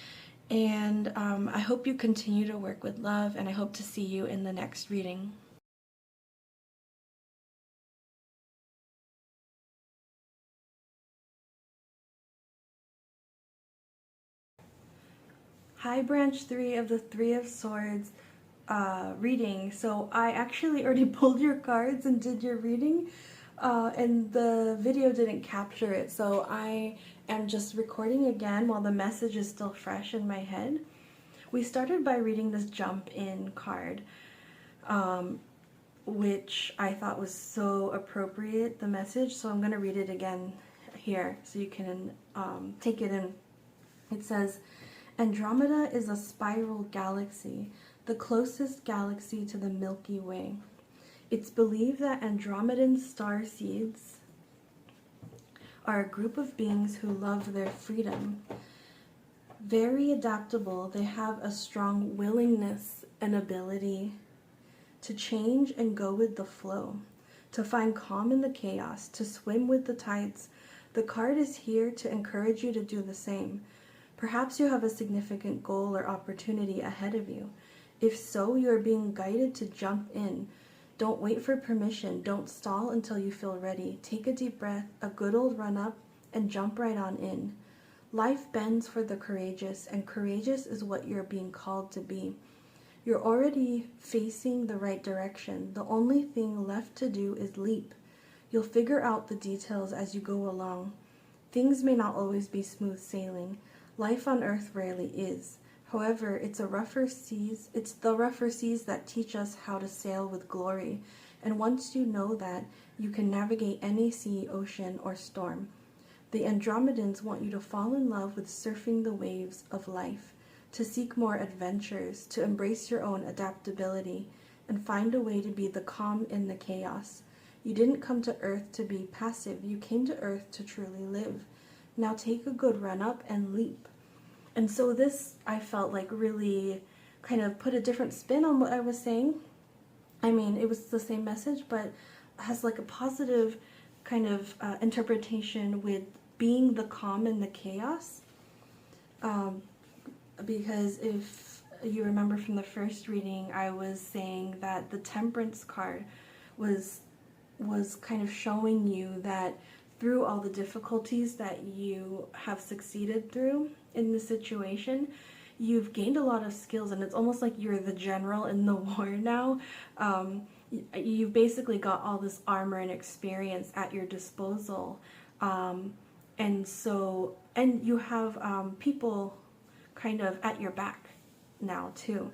A: And I hope you continue to work with love, and I hope to see you in the next reading. Hi, branch 3 of the Three of Swords reading. So I actually already pulled your cards and did your reading, and the video didn't capture it. So I am just recording again while the message is still fresh in my head. We started by reading this jump in card, which I thought was so appropriate, the message. So I'm going to read it again here so you can take it in. It says, Andromeda is a spiral galaxy, the closest galaxy to the Milky Way. It's believed that Andromedan star seeds are a group of beings who love their freedom. Very adaptable, they have a strong willingness and ability to change and go with the flow, to find calm in the chaos, to swim with the tides. The card is here to encourage you to do the same. Perhaps you have a significant goal or opportunity ahead of you. If so, you are being guided to jump in. Don't wait for permission. Don't stall until you feel ready. Take a deep breath, a good old run up, and jump right on in. Life bends for the courageous, and courageous is what you're being called to be. You're already facing the right direction. The only thing left to do is leap. You'll figure out the details as you go along. Things may not always be smooth sailing. Life on Earth rarely is. However, it's the rougher seas that teach us how to sail with glory. And once you know that, you can navigate any sea, ocean, or storm. The Andromedans want you to fall in love with surfing the waves of life, to seek more adventures, to embrace your own adaptability, and find a way to be the calm in the chaos. You didn't come to Earth to be passive. You came to Earth to truly live. Now take a good run up and leap. And so this, I felt like, really kind of put a different spin on what I was saying. I mean, it was the same message, but has like a positive kind of interpretation with being the calm in the chaos. Because if you remember from the first reading, I was saying that the Temperance card was kind of showing you that through all the difficulties that you have succeeded through in the situation, you've gained a lot of skills, and it's almost like you're the general in the war now. You've basically got all this armor and experience at your disposal. And you have people kind of at your back now too.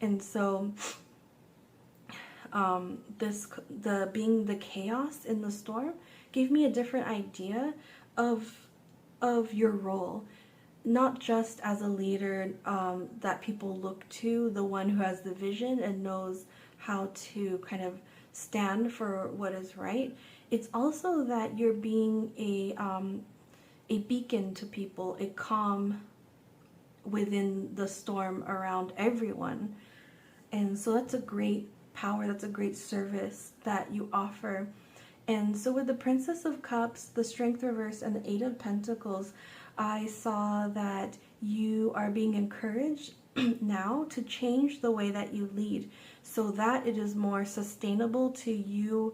A: And so the being the chaos in the storm gave me a different idea of your role, not just as a leader that people look to, the one who has the vision and knows how to kind of stand for what is right. It's also that you're being a beacon to people, a calm within the storm around everyone. And so that's a great power, that's a great service that you offer. And so with the Princess of Cups, the Strength Reverse, and the Eight of Pentacles, I saw that you are being encouraged now to change the way that you lead so that it is more sustainable to you,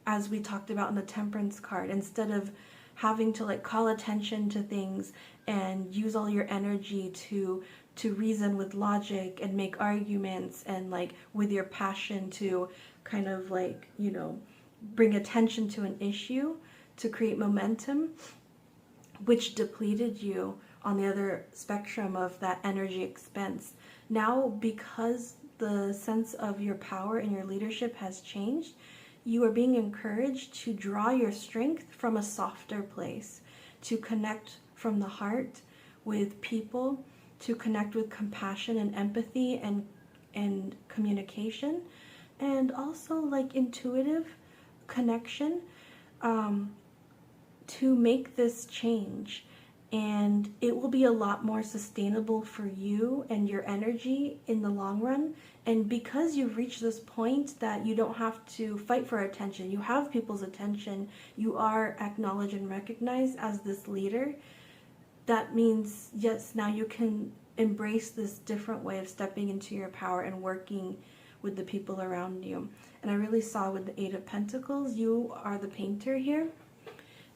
A: as we talked about in the Temperance card. Instead of having to like call attention to things and use all your energy to reason with logic and make arguments, and like with your passion to kind of like, you know, bring attention to an issue to create momentum, which depleted you on the other spectrum of that energy expense. Now, because the sense of your power and your leadership has changed, you are being encouraged to draw your strength from a softer place, to connect from the heart with people, to connect with compassion and empathy and communication, and also like intuitive connection, to make this change. And it will be a lot more sustainable for you and your energy in the long run. And because you've reached this point that you don't have to fight for attention, you have people's attention, you are acknowledged and recognized as this leader, that means, yes, now you can embrace this different way of stepping into your power and working with the people around you. And I really saw with the Eight of Pentacles, you are the painter here.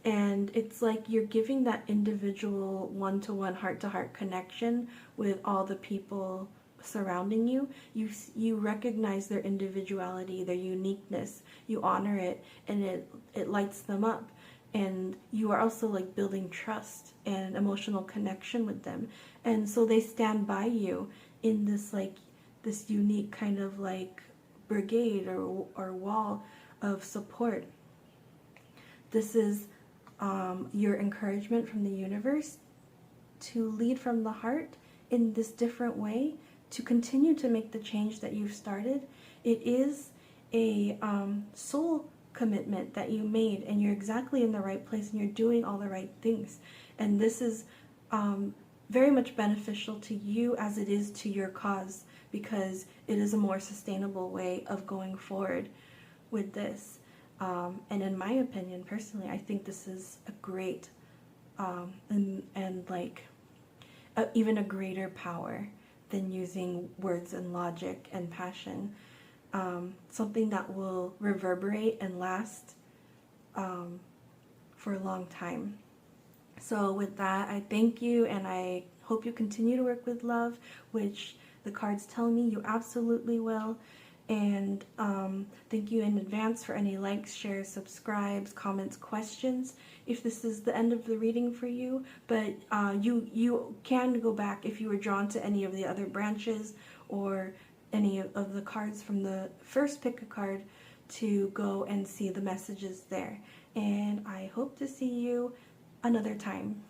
A: And it's like you're giving that individual one-to-one, heart-to-heart connection with all the people surrounding you. You recognize their individuality, their uniqueness. You honor it, and it lights them up. And you are also like building trust and emotional connection with them. And so they stand by you in this like this unique kind of like brigade or wall of support. This is your encouragement from the universe to lead from the heart in this different way, to continue to make the change that you've started. It is a soul commitment that you made, and you're exactly in the right place, and you're doing all the right things. And this is very much beneficial to you as it is to your cause, because it is a more sustainable way of going forward with this. And in my opinion, personally, I think this is a great and like even a greater power than using words and logic and passion. Something that will reverberate and last for a long time. So with that, I thank you, and I hope you continue to work with love, which the cards tell me you absolutely will. And thank you in advance for any likes, shares, subscribes, comments, questions, if this is the end of the reading for you. But you can go back if you were drawn to any of the other branches or any of the cards from the first pick a card to go and see the messages there. And I hope to see you another time.